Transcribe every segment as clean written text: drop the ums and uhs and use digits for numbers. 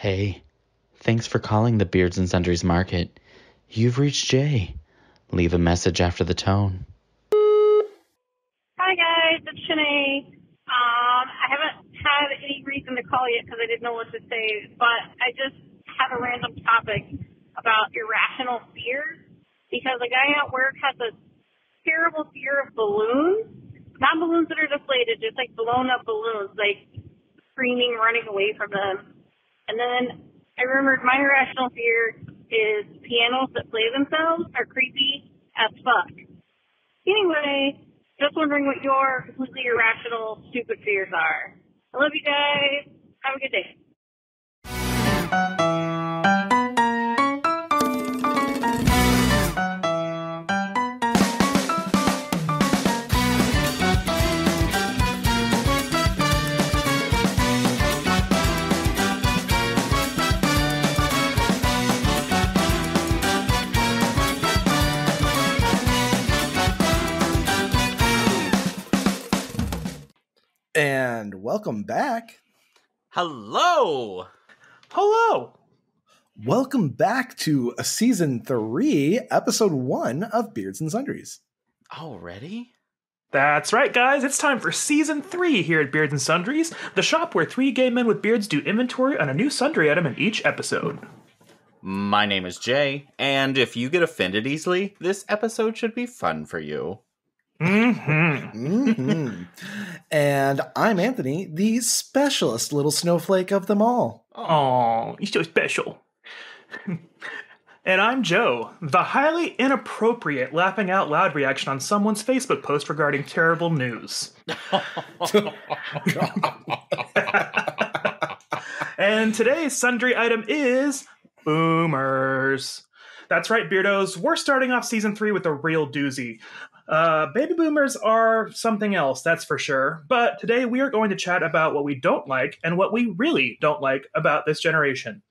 Hey, thanks for calling the Beards and Sundries Market. You've reached Jay. Leave a message after the tone. Hi guys, it's Shanae. I haven't had any reason to call yet because I didn't know what to say, but I just have a random topic about irrational fears because a guy at work has a terrible fear of balloons. Not balloons that are deflated, just like blown up balloons, like screaming, running away from them. And then I remembered my irrational fear is pianos that play themselves are creepy as fuck. Anyway, just wondering what your completely irrational, stupid fears are. I love you guys. Have a good day. And welcome back. Hello. Welcome back to season 3, episode 1 of Beards and Sundries. Already? That's right, guys. It's time for season 3 here at Beards and Sundries, the shop where 3 gay men with beards do inventory on a new sundry item in each episode. My name is Jay, and if you get offended easily, this episode should be fun for you. And I'm Anthony, the specialist little snowflake of them all. Oh, you're so special. And I'm Joe, the highly inappropriate laughing out loud reaction on someone's Facebook post regarding terrible news. And today's sundry item is boomers. That's right, Beardos. We're starting off season 3 with a real doozy. Baby boomers are something else, that's for sure. But today we are going to chat about what we don't like and what we really don't like about this generation.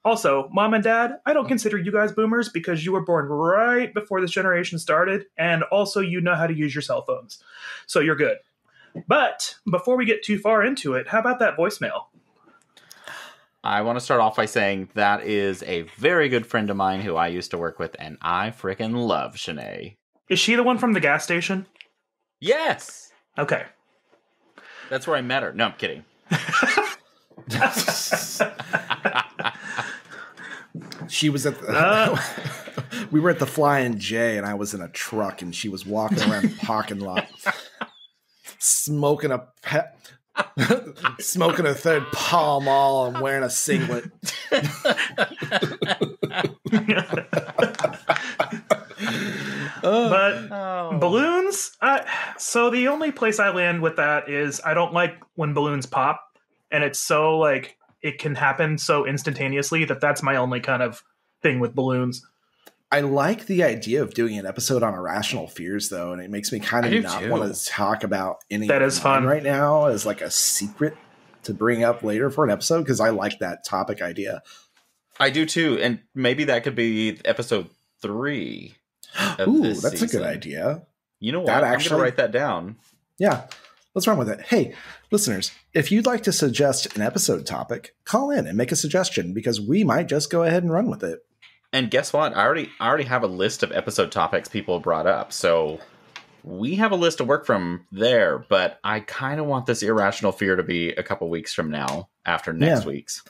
Also, Mom and Dad, I don't consider you guys boomers because you were born right before this generation started, and also you know how to use your cell phones. So you're good. But before we get too far into it, how about that voicemail? I want to start off by saying that is a very good friend of mine who I used to work with, and I frickin' love Shanae. Is she the one from the gas station? Yes! Okay. That's where I met her. No, I'm kidding. She was at the... we were at the Flying J, and I was in a truck, and she was walking around the parking lot, smoking a third Pall Mall and wearing a singlet. Balloons? So the only place I land with that is I don't like when balloons pop, and it's so, like, it can happen so instantaneously that's my only kind of thing with balloons. I like the idea of doing an episode on irrational fears, though, and it makes me kind of not want to talk about any that is fun right now as like a secret to bring up later for an episode, because I like that topic idea. I do too, and maybe that could be episode 3. Ooh, that's season. A good idea. You know what? I'm going to write that down. Yeah, let's run with it. Hey, listeners, if you'd like to suggest an episode topic, call in and make a suggestion, because we might just go ahead and run with it. And guess what? I already have a list of episode topics people brought up, so we have a list to work from there, but I kind of want this irrational fear to be a couple weeks from now, after next week's.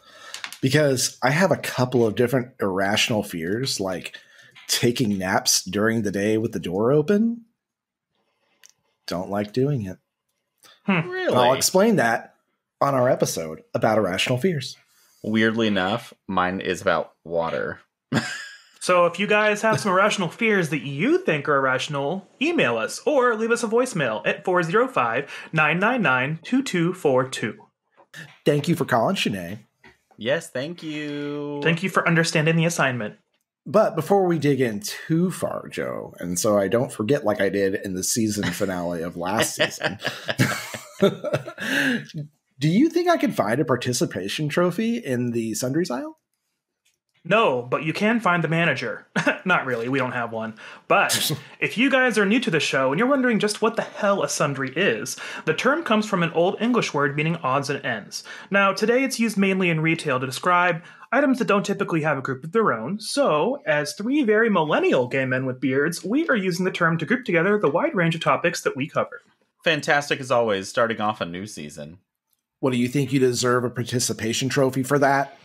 Because I have a couple of different irrational fears, like taking naps during the day with the door open. Don't like doing it. Really? I'll explain that on our episode about irrational fears. Weirdly enough, mine is about water. So if you guys have some irrational fears that you think are irrational, email us or leave us a voicemail at 405-999-2242. Thank you for calling, Shanae. Yes, thank you. Thank you for understanding the assignment. But before we dig in too far, Joe, and so I don't forget like I did in the season finale of last season, do you think I could find a participation trophy in the sundries aisle? No, but you can find the manager. Not really, we don't have one. But if you guys are new to the show and you're wondering just what the hell a sundry is, the term comes from an Old English word meaning odds and ends. Now, today it's used mainly in retail to describe items that don't typically have a group of their own. So, as three very millennial gay men with beards, we are using the term to group together the wide range of topics that we cover. Fantastic as always, starting off a new season. What, do you think you deserve a participation trophy for that?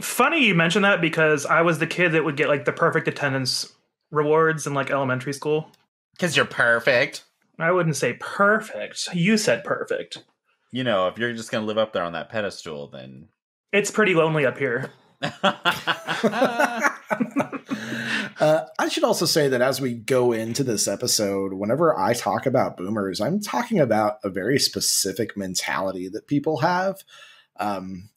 Funny you mention that because I was the kid that would get like the perfect attendance rewards in like elementary school. Because you're perfect. I wouldn't say perfect. You said perfect. You know, if you're just going to live up there on that pedestal, then... It's pretty lonely up here. I should also say that as we go into this episode, whenever I talk about boomers, I'm talking about a very specific mentality that people have.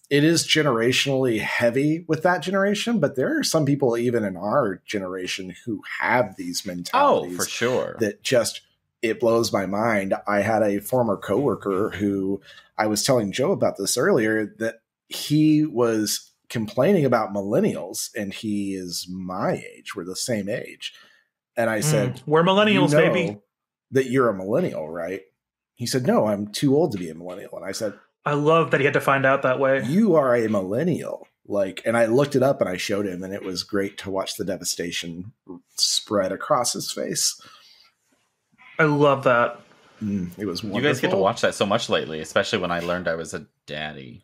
It is generationally heavy with that generation, but there are some people even in our generation who have these mentalities. Oh, for sure. That just, it blows my mind. I had a former coworker who I was telling Joe about this earlier, that he was complaining about millennials, and he is my age. We're the same age. And I said, we're millennials, baby. That you're a millennial, right? He said, no, I'm too old to be a millennial. And I said, I love that he had to find out that way. You are a millennial. And I looked it up and I showed him, and it was great to watch the devastation spread across his face. I love that. It was wonderful. You guys get to watch that so much lately, especially when I learned I was a daddy.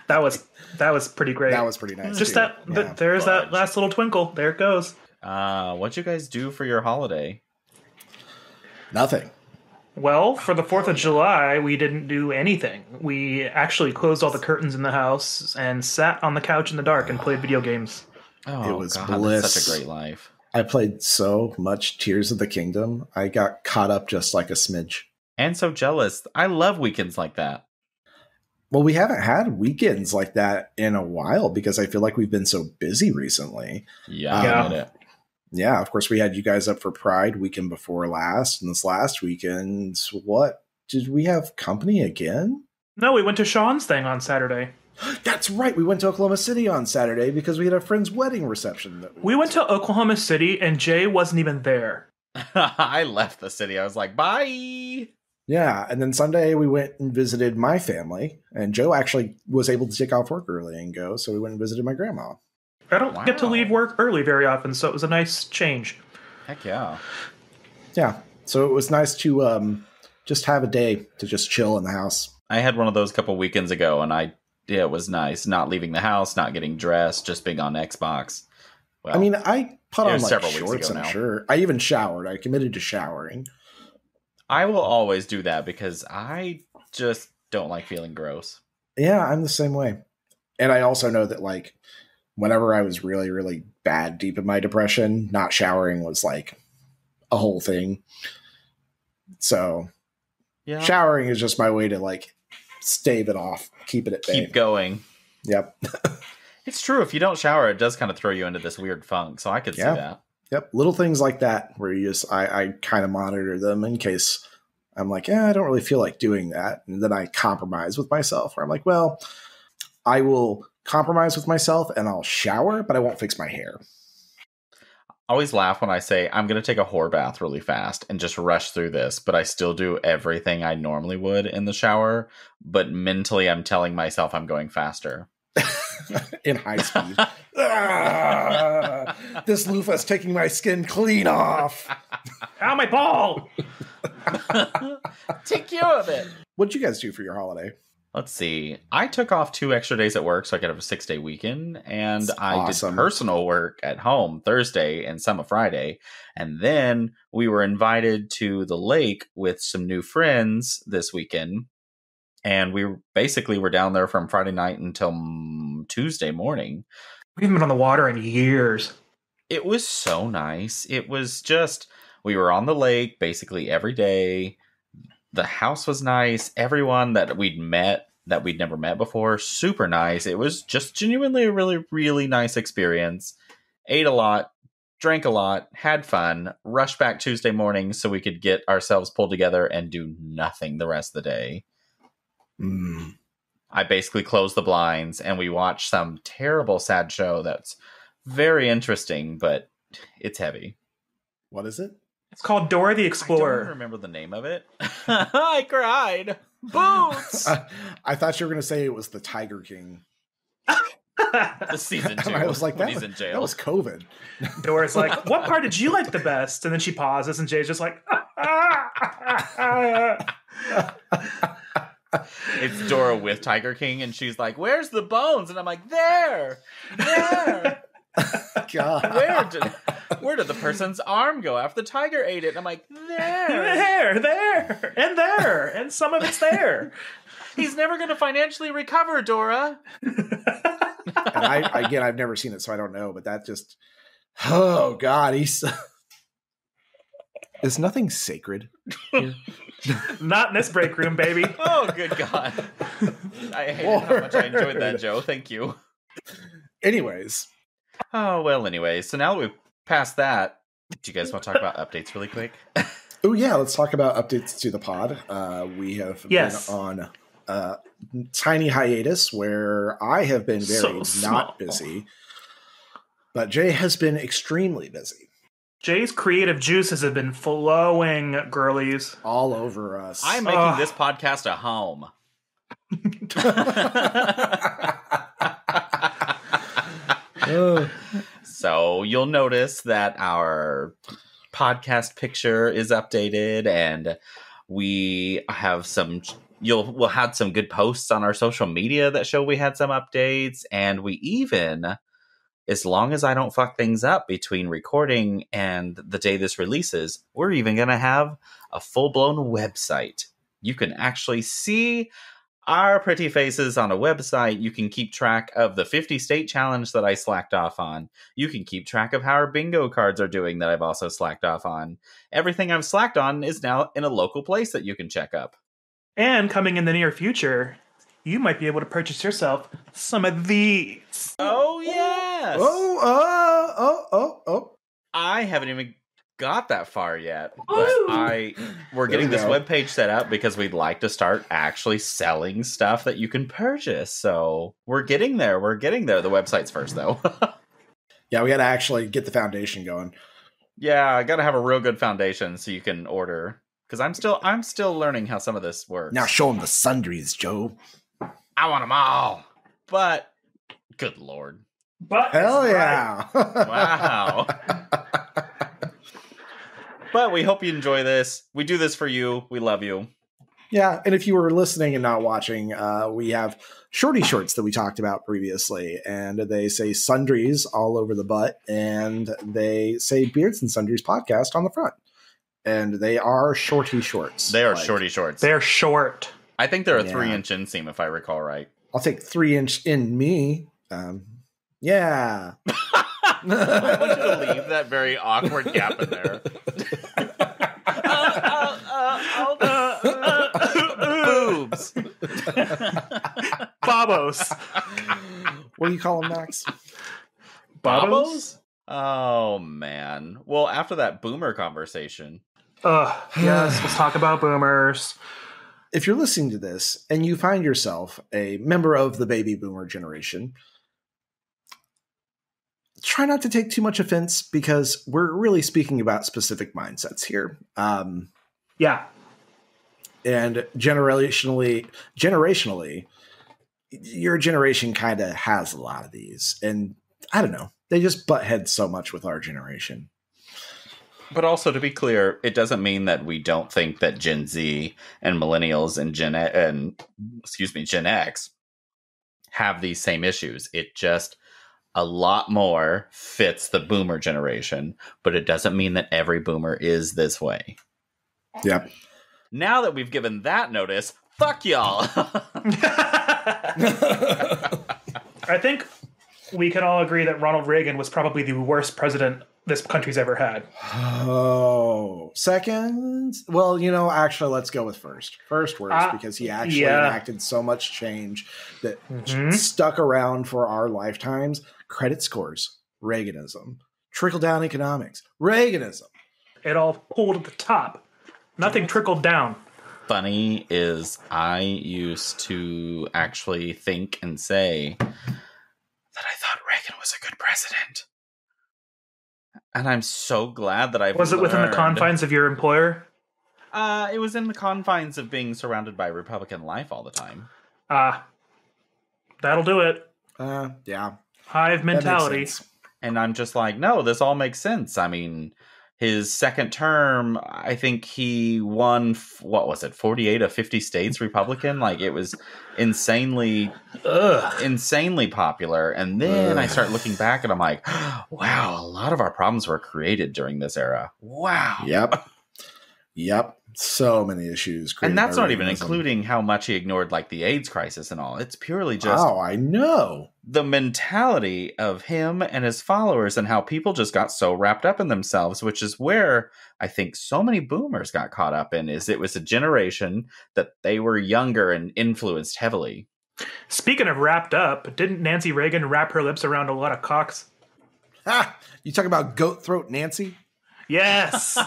That was pretty great. That was pretty nice. Just too. There's that last little twinkle. There it goes. What'd you guys do for your holiday? Nothing. Well, for the 4th of July, we didn't do anything. We actually closed all the curtains in the house and sat on the couch in the dark and played video games. Oh, it was God, bliss. That's such a great life. I played so much Tears of the Kingdom. I got caught up just like a smidge. And so jealous. I love weekends like that. Well, we haven't had weekends like that in a while because I feel like we've been so busy recently. Yeah, I get it. Yeah, of course, we had you guys up for Pride weekend before last. And this last weekend, what? Did we have company again? No, we went to Sean's thing on Saturday. That's right. We went to Oklahoma City on Saturday because we had a friend's wedding reception. We went to Oklahoma City and Jay wasn't even there. I left the city. I was like, bye. Yeah, and then Sunday we went and visited my family. And Joe actually was able to take off work early and go, so we went and visited my grandma. I don't get to leave work early very often, so it was a nice change. Heck yeah. Yeah, so it was nice to just have a day to just chill in the house. I had one of those a couple weekends ago, and it was nice. Not leaving the house, not getting dressed, just being on Xbox. Well, I mean, I put on like several weeks shorts ago and a now. shirt. I even showered. I committed to showering. I will always do that because I just don't like feeling gross. Yeah, I'm the same way. And I also know that like whenever I was really, really bad deep in my depression, not showering was like a whole thing. So Yeah. showering is just my way to like stave it off, keep it at bay. Keep going. Yep. It's true. If you don't shower, it does kind of throw you into this weird funk. So I could see that. Yep. Little things like that where you just, I kind of monitor them in case I'm like, I don't really feel like doing that. And then I compromise with myself where I'm like, well, I will compromise with myself and I'll shower, but I won't fix my hair. I always laugh when I say I'm going to take a whore bath really fast and just rush through this, but I still do everything I normally would in the shower. But mentally, I'm telling myself I'm going faster. In high speed. This loofah's taking my skin clean off. Ow, my ball! Take care of it. What'd you guys do for your holiday? Let's see. I took off 2 extra days at work so I could have a 6-day weekend. And That's I awesome. did personal work at home Thursday and some of Friday. And then we were invited to the lake with some new friends this weekend. And we basically were down there from Friday night until Tuesday morning. We haven't been on the water in years. It was so nice. It was just, we were on the lake basically every day. The house was nice. Everyone that we'd never met before, super nice. It was just genuinely a really, really nice experience. Ate a lot, drank a lot, had fun, rushed back Tuesday morning so we could get ourselves pulled together and do nothing the rest of the day. I basically close the blinds and we watch some terrible, sad show that's very interesting, but it's heavy. What is it? It's called Dora the I Explorer. don't remember the name of it. I cried. Boots! I thought you were going to say it was the Tiger King. The season 2. I was like, when that he's in jail. That was COVID. Dora's like, what part did you like the best? And then she pauses, and Jay's just like, It's Dora with Tiger King, and she's like, "Where's the bones?" And I'm like, "There." God. Where did the person's arm go after the tiger ate it? And I'm like, there, there, and some of it's there. He's never going to financially recover, Dora. And I've never seen it, so I don't know. But that just, oh God, is nothing sacred here? Not in this break room, baby. Oh, good God. I hated how much I enjoyed that, Joe. Thank you. Anyways. Oh, well, anyways. So now that we've passed that, do you guys want to talk about updates really quick? Oh, yeah. Let's talk about updates to the pod. We have been on tiny hiatus where I have been very not busy, but Jay has been extremely busy. Jay's creative juices have been flowing, girlies. All over us. I'm making this podcast a home. So you'll notice that our podcast picture is updated, and we'll have some good posts on our social media that show we had some updates, and we even, as long as I don't fuck things up between recording and the day this releases, we're even going to have a full-blown website. You can actually see our pretty faces on a website. You can keep track of the 50 state challenge that I slacked off on. You can keep track of how our bingo cards are doing that I've also slacked off on. Everything I've slacked on is now in a local place that you can check up. And coming in the near future, you might be able to purchase yourself some of these. Oh, yes! Oh. I haven't even got that far yet, but we're getting this webpage set up because we'd like to start actually selling stuff that you can purchase. So we're getting there. The website's first, though. Yeah, we got to actually get the foundation going. Yeah, I got to have a real good foundation so you can order. Because I'm still learning how some of this works. Now show them the sundries, Joe. I want them all. But good Lord. But hell yeah! Wow. But we hope you enjoy this. We do this for you. We love you. Yeah, and if you were listening and not watching, we have shorty shorts that we talked about previously, and they say sundries all over the butt, and they say Beards and Sundries podcast on the front. And they are shorty shorts. They are shorty shorts. They're short. I think they're a 3-inch inseam, if I recall right. I'll take 3-inch in me. Yeah. I want you to leave that very awkward gap in there. Boobs. Babos. What do you call them, Max? Babos? Oh, man. Well, after that boomer conversation. Yes, let's talk about boomers. If you're listening to this and you find yourself a member of the baby boomer generation, try not to take too much offense because we're really speaking about specific mindsets here. Yeah. And generationally, your generation kind of has a lot of these. And I don't know, they just butt heads so much with our generation. But also, to be clear, it doesn't mean that we don't think that Gen Z and millennials and Gen X have these same issues. It just a lot more fits the boomer generation, but it doesn't mean that every boomer is this way. Yep. Now that we've given that notice, fuck y'all. I think we can all agree that Ronald Reagan was probably the worst president this country's ever had. Oh, second? Well, actually, let's go with first. First worst, because he actually enacted so much change that stuck around for our lifetimes. Credit scores, Reaganism. Trickle-down economics, Reaganism. It all pulled at the top. Nothing trickled down. funny is I used to actually think and say that I thought Reagan was a good president. And I'm so glad that I've Was it within the confines of your employer? It was in the confines of being surrounded by Republican life all the time. That'll do it. Yeah. Hive mentality. And I'm just like, no, this all makes sense. I mean, his second term, I think he won, 48 of 50 states Republican? Like, it was insanely popular. And then I start looking back and I'm like, wow, a lot of our problems were created during this era. Wow. Yep. So many issues. And that's not even including how much he ignored, like, the AIDS crisis and all. It's purely just... Oh, I know. The mentality of him and his followers and how people just got so wrapped up in themselves, which is where I think so many boomers got caught up in, is it was a generation that they were younger and influenced heavily. Speaking of wrapped up, didn't Nancy Reagan wrap her lips around a lot of cocks? You talking about goat throat Nancy? Yes.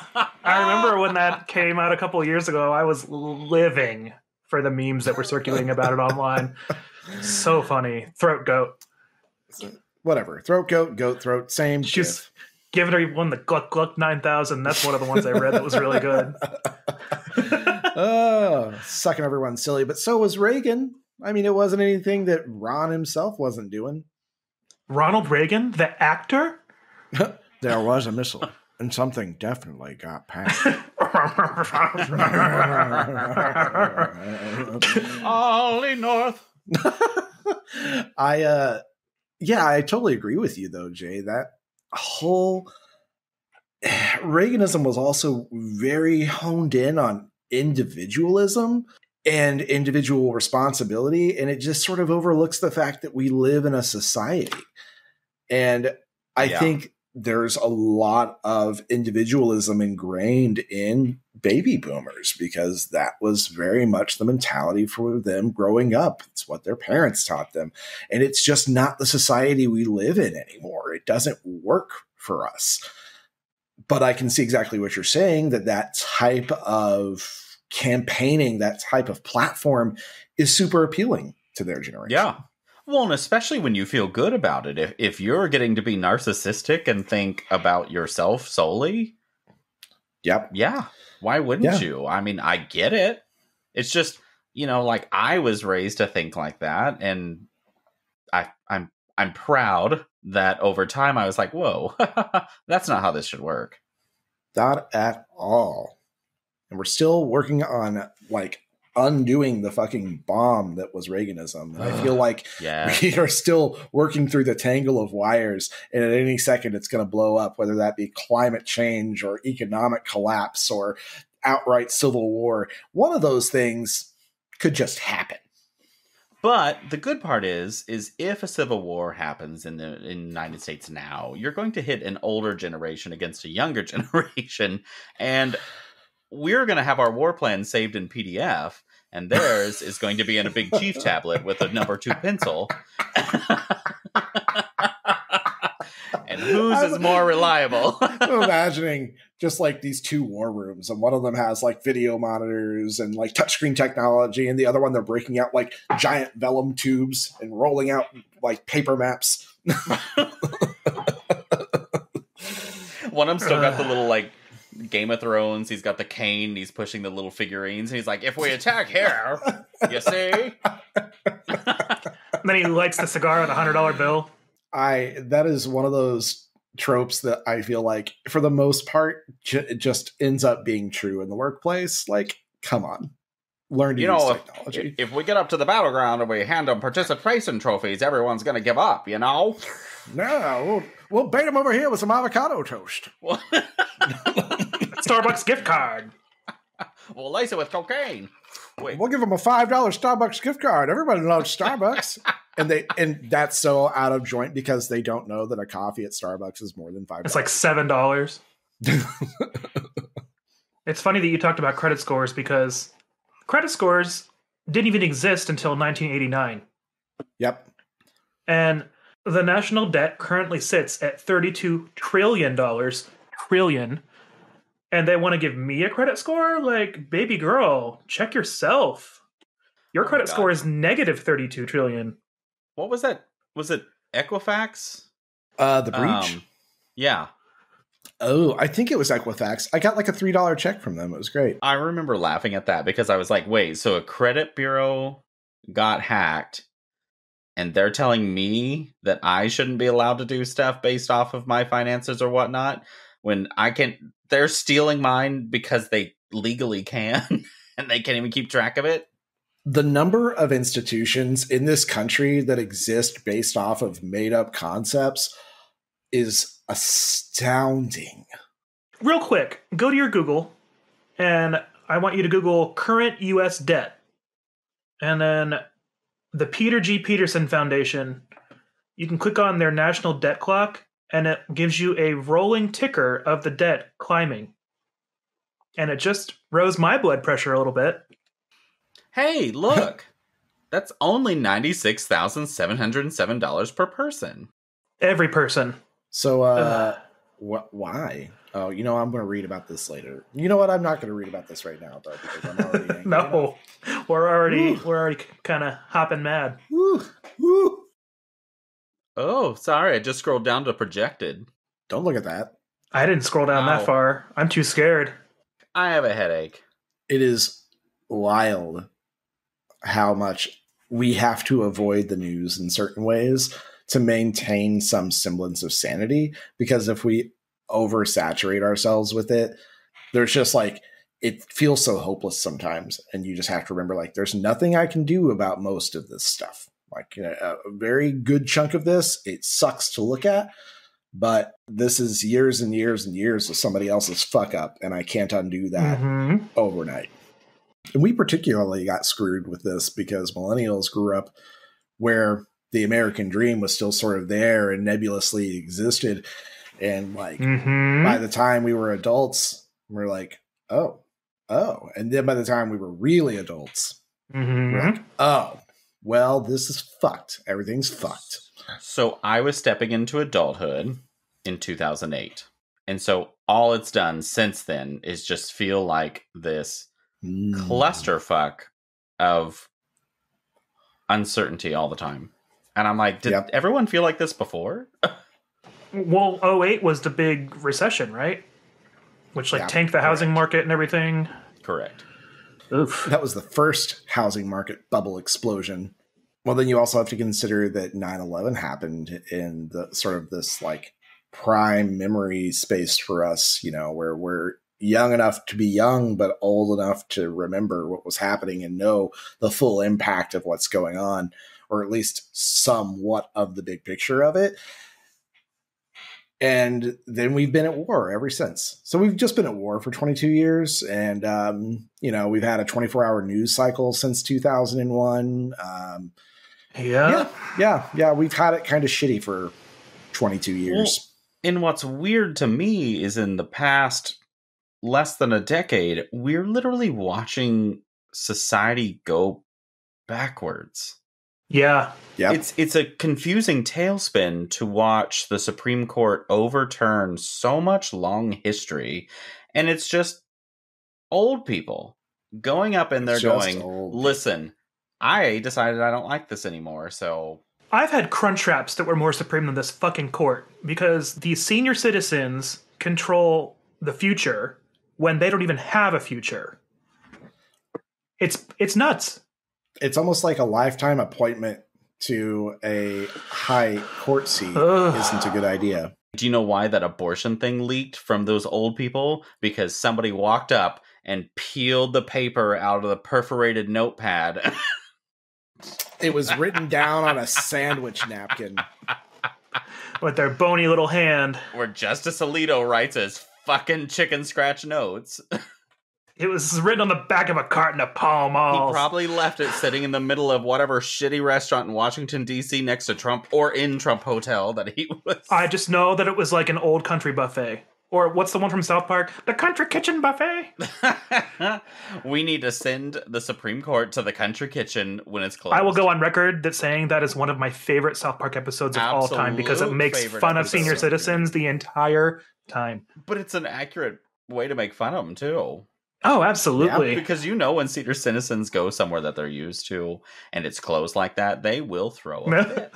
I remember when that came out a couple of years ago, I was living for the memes that were circulating about it online. So funny. Throat goat. Whatever. Throat goat, goat throat, same. She's giving her one the Gluck Gluck 9000. That's one of the ones I read that was really good. Sucking everyone silly. But so was Reagan. I mean, it wasn't anything that Ron himself wasn't doing. Ronald Reagan, the actor? There was a missile. And something definitely got past. Ollie North. I totally agree with you though, Jay. That whole Reaganism was also very honed in on individualism and individual responsibility, and it just sort of overlooks the fact that we live in a society. And I think there's a lot of individualism ingrained in baby boomers because that was very much the mentality for them growing up. It's what their parents taught them. And it's just not the society we live in anymore. It doesn't work for us. But I can see exactly what you're saying, that type of campaigning, that type of platform is super appealing to their generation. Yeah. Well, and especially when you feel good about it. If you're getting to be narcissistic and think about yourself solely. Yep. Yeah. Why wouldn't you? I mean, I get it. It's just, like I was raised to think like that. And I'm proud that over time I was like, whoa, that's not how this should work. Not at all. And we're still working on undoing the fucking bomb that was Reaganism. And I feel like we are still working through the tangle of wires, and at any second it's going to blow up, whether that be climate change or economic collapse or outright civil war. One of those things could just happen. But the good part is if a civil war happens in the United States now, you're going to hit an older generation against a younger generation, and we're going to have our war plan saved in PDF, and theirs is going to be in a big chief tablet with a number 2 pencil. And whose is more reliable? I'm imagining just these 2 war rooms, and one of them has video monitors and touchscreen technology, and the other one they're breaking out giant vellum tubes and rolling out paper maps. One of them still got the little Game of Thrones. He's got the cane. He's pushing the little figurines. And he's like, if we attack here, you see? And then he lights the cigar on a $100 bill. That is one of those tropes that I feel like, for the most part, it just ends up being true in the workplace. Come on. Learn to use technology. If we get up to the battleground and we hand them participation trophies, everyone's going to give up, No, we'll bait them over here with some avocado toast. Starbucks gift card. We'll lace it with cocaine. We'll give them a $5 Starbucks gift card. Everybody loves Starbucks. and that's so out of joint because they don't know that a coffee at Starbucks is more than $5. It's $7. It's funny that you talked about credit scores because credit scores didn't even exist until 1989. Yep. And the national debt currently sits at $32 trillion. and they want to give me a credit score? Like, baby girl, check yourself. Your credit score is negative 32 trillion. What was that? Was it Equifax? The breach? Yeah. Oh, I think it was Equifax. I got like a $3 check from them. It was great. I remember laughing at that because I was like, wait, so a credit bureau got hacked and they're telling me that I shouldn't be allowed to do stuff based off of my finances or whatnot when they're stealing mine because they legally can and they can't even keep track of it. The number of institutions in this country that exist based off of made up concepts is astounding. Real quick, go to your Google, and I want you to Google current U.S. debt. And then the Peter G. Peterson Foundation, you can click on their national debt clock, and it gives you a rolling ticker of the debt climbing. And it just rose my blood pressure a little bit. Hey, look! That's only $96,707 per person. Every person. So, why? Oh, I'm going to read about this later. You know what? I'm not going to read about this right now, though, because I'm already angry. No, we're already kind of hopping mad. Woo, woo. Oh, sorry, I just scrolled down to projected. Don't look at that. I didn't scroll down that far. I'm too scared. I have a headache. It is wild how much we have to avoid the news in certain ways to maintain some semblance of sanity, because if we oversaturate ourselves with it, there's just like, it feels so hopeless sometimes. And you just have to remember, like, there's nothing I can do about most of this stuff. Like a very good chunk of this, it sucks to look at, but this is years and years and years of somebody else's fuck up. And I can't undo that overnight. And we particularly got screwed with this because millennials grew up where the American dream was still sort of there and nebulously existed. And like, by the time we were adults, we're like, oh. And then by the time we were really adults, we're like, oh, well, this is fucked. Everything's fucked. So I was stepping into adulthood in 2008. And so all it's done since then is just feel like this clusterfuck of uncertainty all the time. And I'm like, did everyone feel like this before? Well, 08 was the big recession, right? Which tanked the housing market and everything. Correct. Oof. That was the first housing market bubble explosion. Well, then you also have to consider that 9/11 happened in the sort of this like prime memory space for us, where we're young enough to be young, but old enough to remember what was happening and know the full impact of what's going on, or at least somewhat of the big picture of it. And then we've been at war ever since. So we've just been at war for 22 years. And, we've had a 24-hour news cycle since 2001. Yeah. We've had it kind of shitty for 22 years. Well, and what's weird to me is in the past less than a decade, we're literally watching society go backwards. Yeah. It's a confusing tailspin to watch the Supreme Court overturn so much long history, and it's just old people going up in there going, listen, I decided I don't like this anymore, so... I've had crunch wraps that were more supreme than this fucking court, because these senior citizens control the future when they don't even have a future. It's nuts. It's almost like a lifetime appointment to a high court seat isn't a good idea. Do you know why that abortion thing leaked from those old people? Because somebody walked up and peeled the paper out of the perforated notepad. It was written down on a sandwich napkin. With their bony little hand. Where Justice Alito writes his fucking chicken scratch notes. It was written on the back of a carton of Pall Malls. He probably left it sitting in the middle of whatever shitty restaurant in Washington, D.C. next to Trump or in Trump Hotel that he was. I just know that it was like an old country buffet. Or what's the one from South Park? The Country Kitchen Buffet? We need to send the Supreme Court to the Country Kitchen when it's closed. I will go on record that saying that is one of my favorite South Park episodes of all time because it makes fun of senior citizens the entire time. But it's an accurate way to make fun of them too. Oh, absolutely. Yeah, because when senior citizens go somewhere that they're used to and it's closed like that, they will throw a fit.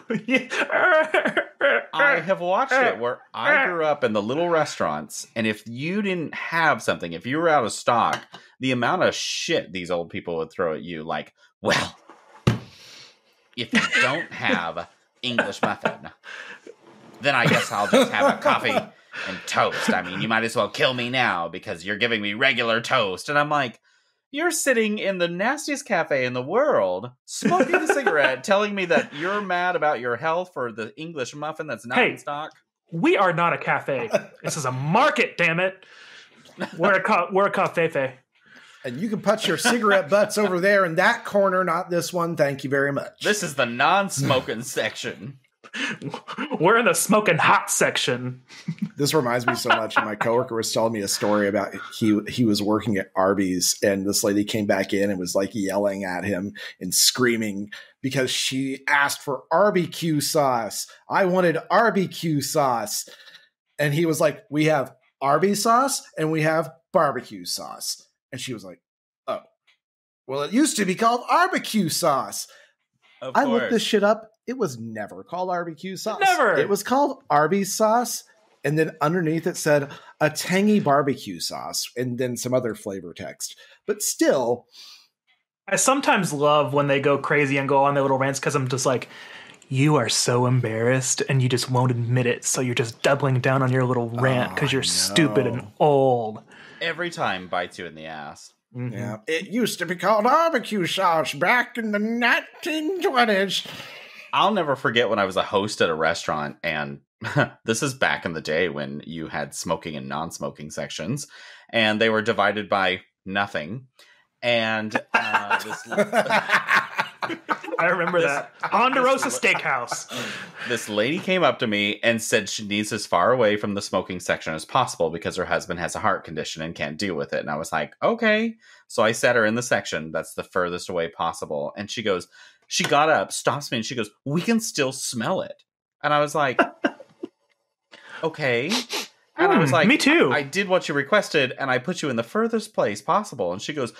I have watched it where I grew up in the little restaurants, and if you didn't have something, if you were out of stock, the amount of shit these old people would throw at you, like, well, if you don't have English muffin, then I guess I'll just have a coffee and toast. I mean, you might as well kill me now because you're giving me regular toast. And I'm like, you're sitting in the nastiest cafe in the world, smoking a cigarette, telling me that you're mad about your health for the English muffin that's not in stock? We are not a cafe. This is a market, damn it. We're a cafe. And you can put your cigarette butts over there in that corner, not this one. Thank you very much. This is the non-smoking section. We're in the smoking hot section. This reminds me so much. My coworker was telling me a story about he was working at Arby's, and this lady came back in and was like yelling at him and screaming because she asked for barbecue sauce. I wanted barbecue sauce. And he was like, we have Arby's sauce and we have barbecue sauce. And she was like, oh, well, it used to be called barbecue sauce. I looked this shit up. It was never called barbecue sauce. Never. It was called Arby's sauce. And then underneath it said a tangy barbecue sauce and then some other flavor text. But still. I sometimes love when they go crazy and go on their little rants because I'm just like, you are so embarrassed and you just won't admit it. So you're just doubling down on your little rant because you're stupid and old. Every time bites you in the ass. Mm-hmm. Yeah. It used to be called barbecue sauce back in the 1920s. I'll never forget when I was a host at a restaurant, and this is back in the day when you had smoking and non-smoking sections, and they were divided by nothing. And I remember that. Ponderosa Steakhouse. This lady came up to me and said she needs as far away from the smoking section as possible because her husband has a heart condition and can't deal with it. And I was like, okay. So I set her in the section that's the furthest away possible. And she got up, stops me, and she goes, we can still smell it. And I was like, okay. And I was like, me too. I did what you requested, and I put you in the furthest place possible. And she goes,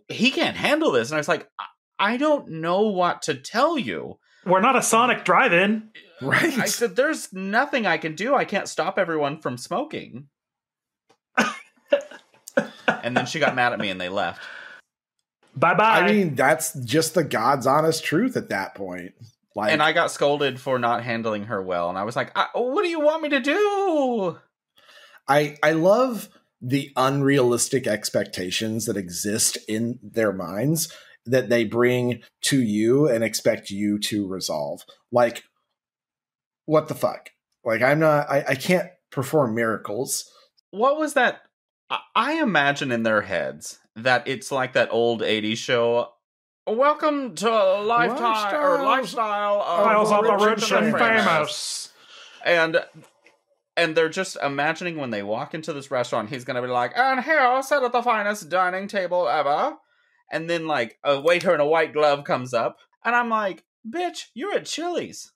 he can't handle this. And I was like, I don't know what to tell you. We're not a Sonic drive-in. Right. I said, there's nothing I can do. I can't stop everyone from smoking. And then she got mad at me and they left. Bye-bye. I mean, that's just the God's honest truth at that point. Like, and I got scolded for not handling her well. And I was like, what do you want me to do? I love the unrealistic expectations that exist in their minds that they bring to you and expect you to resolve. Like, what the fuck? Like, I can't perform miracles. What was that? I imagine in their heads that it's like that old 80s show, welcome to lifestyle of the rich and famous. And they're just imagining when they walk into this restaurant, he's going to be like, and here, sit at the finest dining table ever. And then, like, a waiter in a white glove comes up. And I'm like, bitch, you're at Chili's.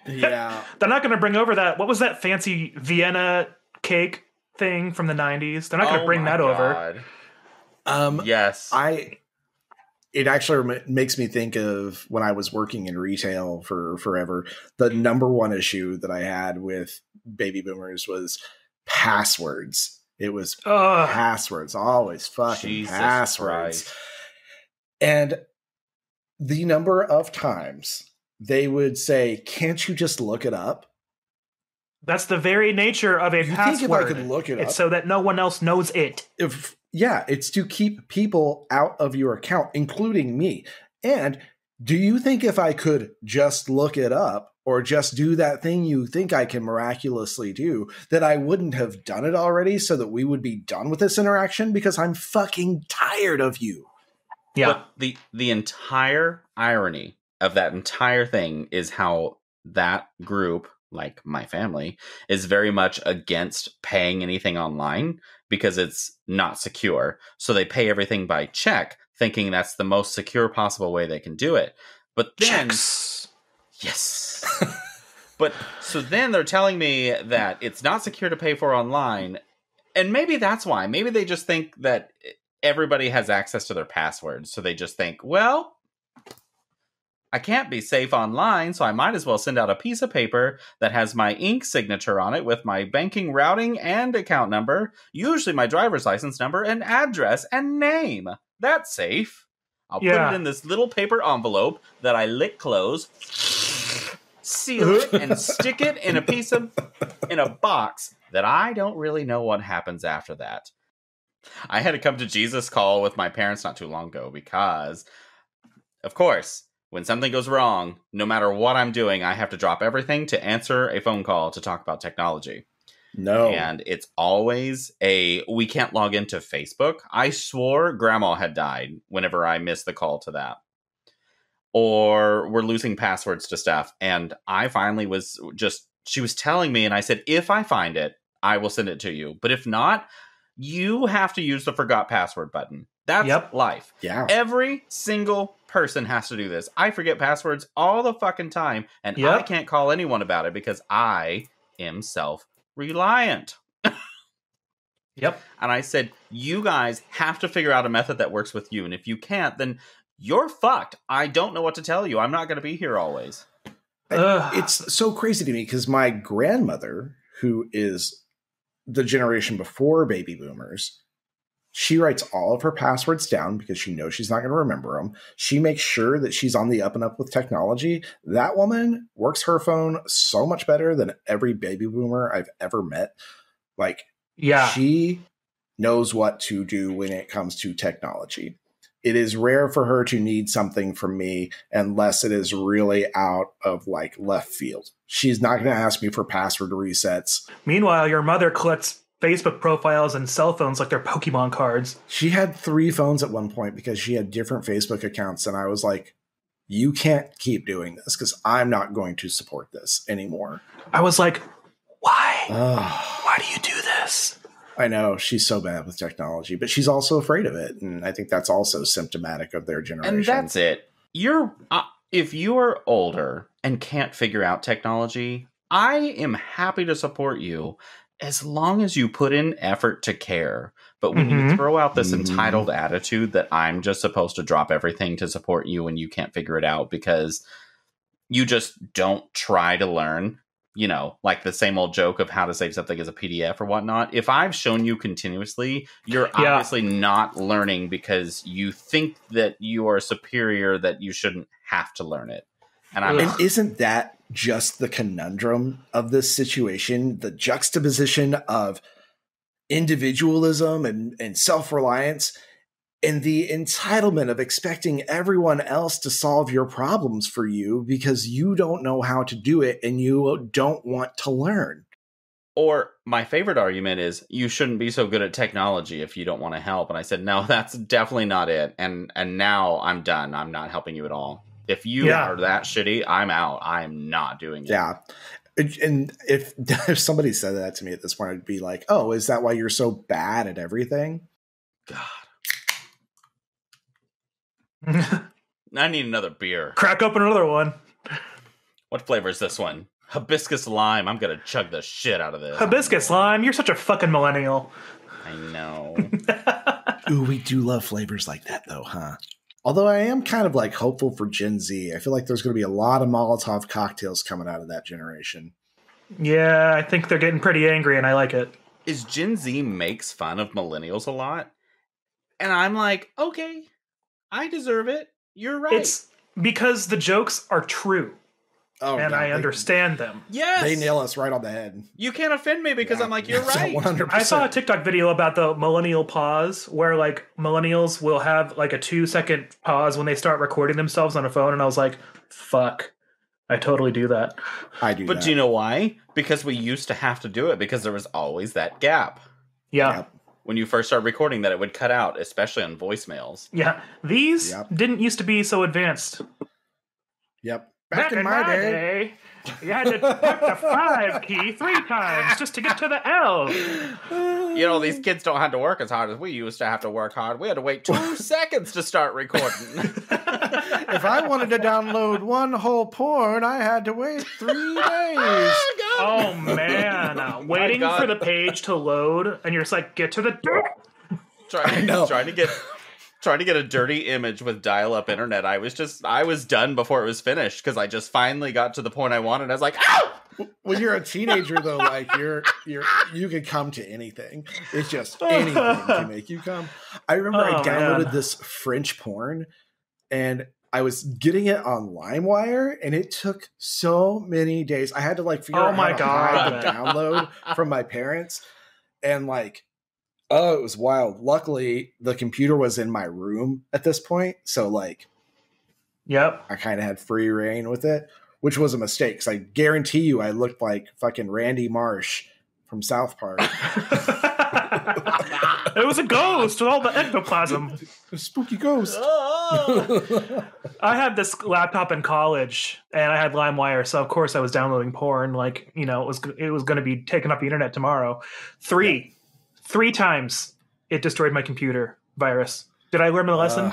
Yeah. They're not going to bring over that. What was that fancy Vienna cake thing from the 90s? They're not going to bring that over. Yes. It actually makes me think of when I was working in retail for forever. The number one issue that I had with baby boomers was passwords. It was passwords, always fucking Jesus passwords. Christ. And the number of times they would say, can't you just look it up? That's the very nature of a password. Think if I could look it up? It's so that no one else knows it. It's to keep people out of your account, including me. And do you think if I could just look it up or just do that thing you think I can miraculously do, that I wouldn't have done it already so that we would be done with this interaction? Because I'm fucking tired of you. Yeah. But the entire irony of that entire thing is how that group, like my family, is very much against paying anything online because it's not secure. So they pay everything by check, thinking that's the most secure possible way they can do it. But then, yes. But so then they're telling me that it's not secure to pay for online. And maybe that's why. Maybe they just think that everybody has access to their passwords. So they just think, well, I can't be safe online, so I might as well send out a piece of paper that has my ink signature on it with my banking routing and account number, usually my driver's license number and address and name. That's safe. I'll put it in this little paper envelope that I lick close, seal it, and stick it in a box that I don't really know what happens after that. I had a come to Jesus call with my parents not too long ago because, of course, when something goes wrong, no matter what I'm doing, I have to drop everything to answer a phone call to talk about technology. No. And it's always we can't log into Facebook. I swore grandma had died whenever I missed the call to that. Or we're losing passwords to stuff. And I finally she was telling me, and I said, if I find it, I will send it to you. But if not, you have to use the forgot password button. That's life. Yeah. Every single person has to do this. I forget passwords all the fucking time, and I can't call anyone about it because I am self-reliant. Yep. And I said, you guys have to figure out a method that works with you, and if you can't, then you're fucked. I don't know what to tell you. I'm not going to be here always. It's so crazy to me because my grandmother, who is the generation before baby boomers, she writes all of her passwords down because she knows she's not going to remember them. She makes sure that she's on the up and up with technology. That woman works her phone so much better than every baby boomer I've ever met. Like, she knows what to do when it comes to technology. It is rare for her to need something from me unless it is really out of like left field. She's not going to ask me for password resets. Meanwhile, your mother collects Facebook profiles and cell phones like they're Pokemon cards. She had 3 phones at one point because she had different Facebook accounts. And I was like, you can't keep doing this because I'm not going to support this anymore. I was like, why? Why do you do this? I know she's so bad with technology, but she's also afraid of it. And I think that's also symptomatic of their generation. And that's it. If you are older and can't figure out technology, I am happy to support you as long as you put in effort to care. But when you throw out this entitled attitude that I'm just supposed to drop everything to support you and you can't figure it out because you just don't try to learn, like the same old joke of how to save something as a PDF or whatnot. If I've shown you continuously, you're obviously not learning because you think that you are superior, that you shouldn't have to learn it. And isn't that just the conundrum of this situation? The juxtaposition of individualism and self-reliance and the entitlement of expecting everyone else to solve your problems for you because you don't know how to do it and you don't want to learn. Or my favorite argument is you shouldn't be so good at technology if you don't want to help. And I said, no, that's definitely not it. And now I'm done. I'm not helping you at all. If you are that shitty, I'm out. I'm not doing it. Yeah. And if somebody said that to me at this point, I'd be like, oh, is that why you're so bad at everything? God. I need another beer. Crack open another one. What flavor is this one? Hibiscus lime. I'm going to chug the shit out of this. Hibiscus lime? You're such a fucking millennial. I know. Ooh, we do love flavors like that, though, huh? Although I am kind of like hopeful for Gen Z. I feel like there's going to be a lot of Molotov cocktails coming out of that generation. Yeah, I think they're getting pretty angry, and I like it. Is Gen Z makes fun of millennials a lot? And I'm like, okay, I deserve it. You're right. It's because the jokes are true. Oh, and I understand them. Yes. They nail us right on the head. You can't offend me because I'm like, you're right. 100%. I saw a TikTok video about the millennial pause where like millennials will have like a 2-second pause when they start recording themselves on a phone. And I was like, fuck, I totally do that. I do. But do you know why? Because we used to have to do it because there was always that gap. Yeah. Yep. When you first start recording that, it would cut out, especially on voicemails. Yeah. These didn't used to be so advanced. Yep. Back in my day, you had to tap the 5 key 3 times just to get to the L. You know, these kids don't have to work as hard as we used to have to work hard. We had to wait 2 seconds to start recording. If I wanted to download one whole porn, I had to wait 3 days. Oh, man. Waiting for the page to load, and you're just like, get to the... Trying to get a dirty image with dial-up internet. I was done before it was finished because I just finally got to the point I wanted. I was like, ow! When you're a teenager, though, like you can come to anything. It's just anything can make you come. I remember I downloaded this French porn, and I was getting it on LimeWire, and it took so many days. I had to figure out how to hide the download from my parents, and oh, it was wild. Luckily, the computer was in my room at this point, so yep, I kind of had free reign with it, which was a mistake. Because I guarantee you, I looked like fucking Randy Marsh from South Park. It was a ghost with all the ectoplasm. A spooky ghost. I had this laptop in college, and I had LimeWire, so of course I was downloading porn. It was going to be taking up the internet tomorrow. 3 times it destroyed my computer virus. Did I learn my lesson?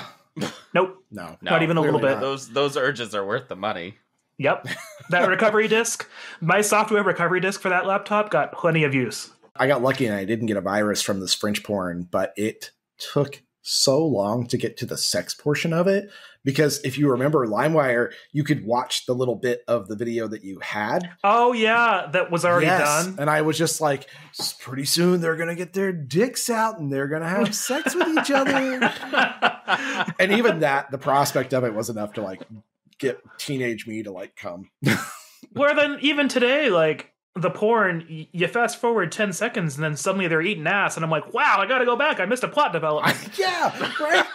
Nope. No. Not even a little bit. Those urges are worth the money. Yep. That recovery disk, my software recovery disk for that laptop got plenty of use. I got lucky and I didn't get a virus from this French porn, but it took so long to get to the sex portion of it. Because if you remember LimeWire, you could watch the little bit of the video that you had. Oh, yeah. That was already done. And I was just like, pretty soon they're going to get their dicks out and they're going to have sex with each other. And even that, the prospect of it was enough to get teenage me to come. Where then even today, the porn, you fast forward 10 seconds and then suddenly they're eating ass. And I'm like, wow, I got to go back. I missed a plot development. Yeah, right?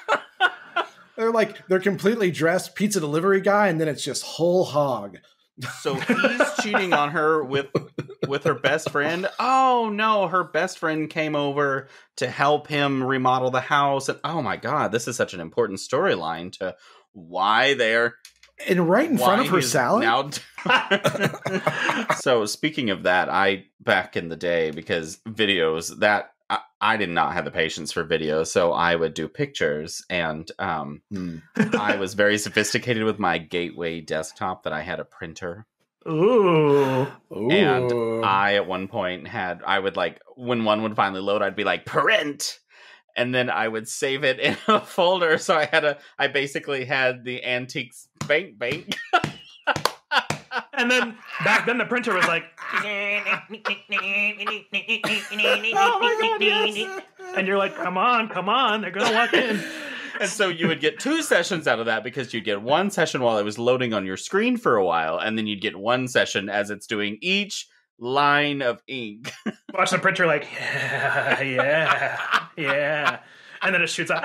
They're completely dressed pizza delivery guy, and then it's just whole hog. So he's cheating on her with her best friend. Oh no, her best friend came over to help him remodel the house. And oh my God, this is such an important storyline to why they're and right in front of her salad. Now so speaking of that, back in the day, because videos that I did not have the patience for video, so I would do pictures, and I was very sophisticated with my gateway desktop that I had a printer. Ooh. And I at one point I would when one would finally load, I'd be like, print, and then I would save it in a folder. So I basically had the antiques bank. And then back then the printer was like, oh my God, yes. And you're like, come on, they're gonna walk in. And so you would get 2 sessions out of that, because you'd get one session while it was loading on your screen for a while, and then you'd get one session as it's doing each line of ink. Watch the printer yeah. And then it shoots out.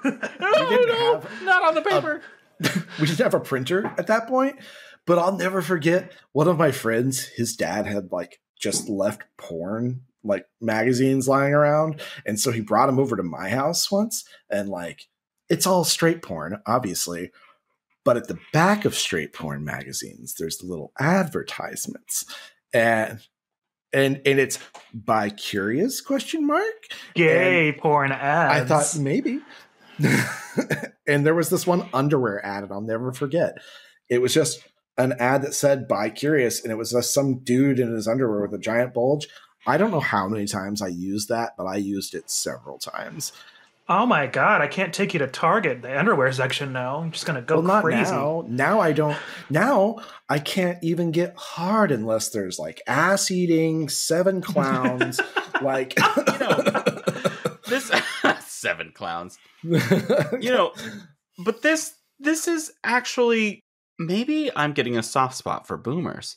Not on the paper. We didn't have a printer at that point. But I'll never forget, one of my friends, his dad had just left porn magazines lying around. And so he brought them over to my house once, and it's all straight porn, obviously. But at the back of straight porn magazines, there's the little advertisements. And it's by curious ? Gay porn ads. I thought maybe. And there was this one underwear ad, and I'll never forget. It was just an ad that said "Buy Curious," and it was just some dude in his underwear with a giant bulge. I don't know how many times I used that, but I used it several times. Oh my God, I can't take you to Target, the underwear section now. I'm just going to go crazy. Now I don't. Now I can't even get hard unless there's ass eating, 7 clowns, this 7 clowns. But this is actually, maybe I'm getting a soft spot for boomers.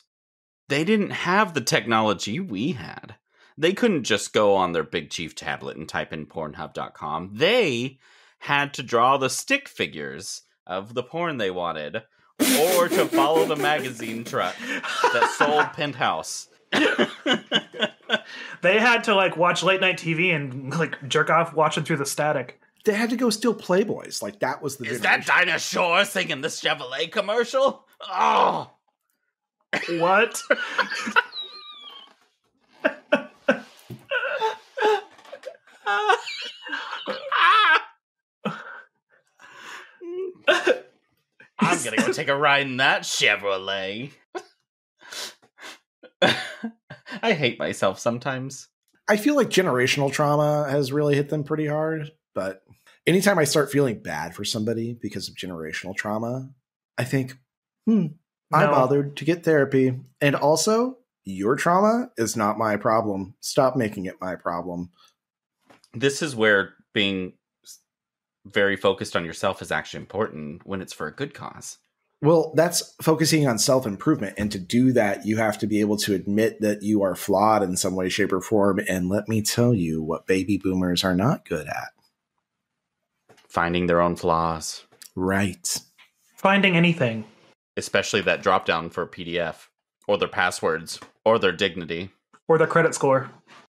They didn't have the technology we had. They couldn't just go on their Big Chief tablet and type in Pornhub.com. They had to draw the stick figures of the porn they wanted, or to follow the magazine truck that sold Penthouse. They had to watch late night TV and jerk off watching through the static. They had to go steal Playboys. That was the Is that Dinah Shore singing the Chevrolet commercial? Oh! What? I'm gonna go take a ride in that Chevrolet. I hate myself sometimes. I feel like generational trauma has really hit them pretty hard, but anytime I start feeling bad for somebody because of generational trauma, I think, I bothered to get therapy. And also, your trauma is not my problem. Stop making it my problem. This is where being very focused on yourself is actually important when it's for a good cause. Well, that's focusing on self-improvement. And to do that, you have to be able to admit that you are flawed in some way, shape, or form. And let me tell you what baby boomers are not good at. Finding their own flaws. Right. Finding anything. Especially that drop down for PDF, or their passwords, or their dignity. Or their credit score.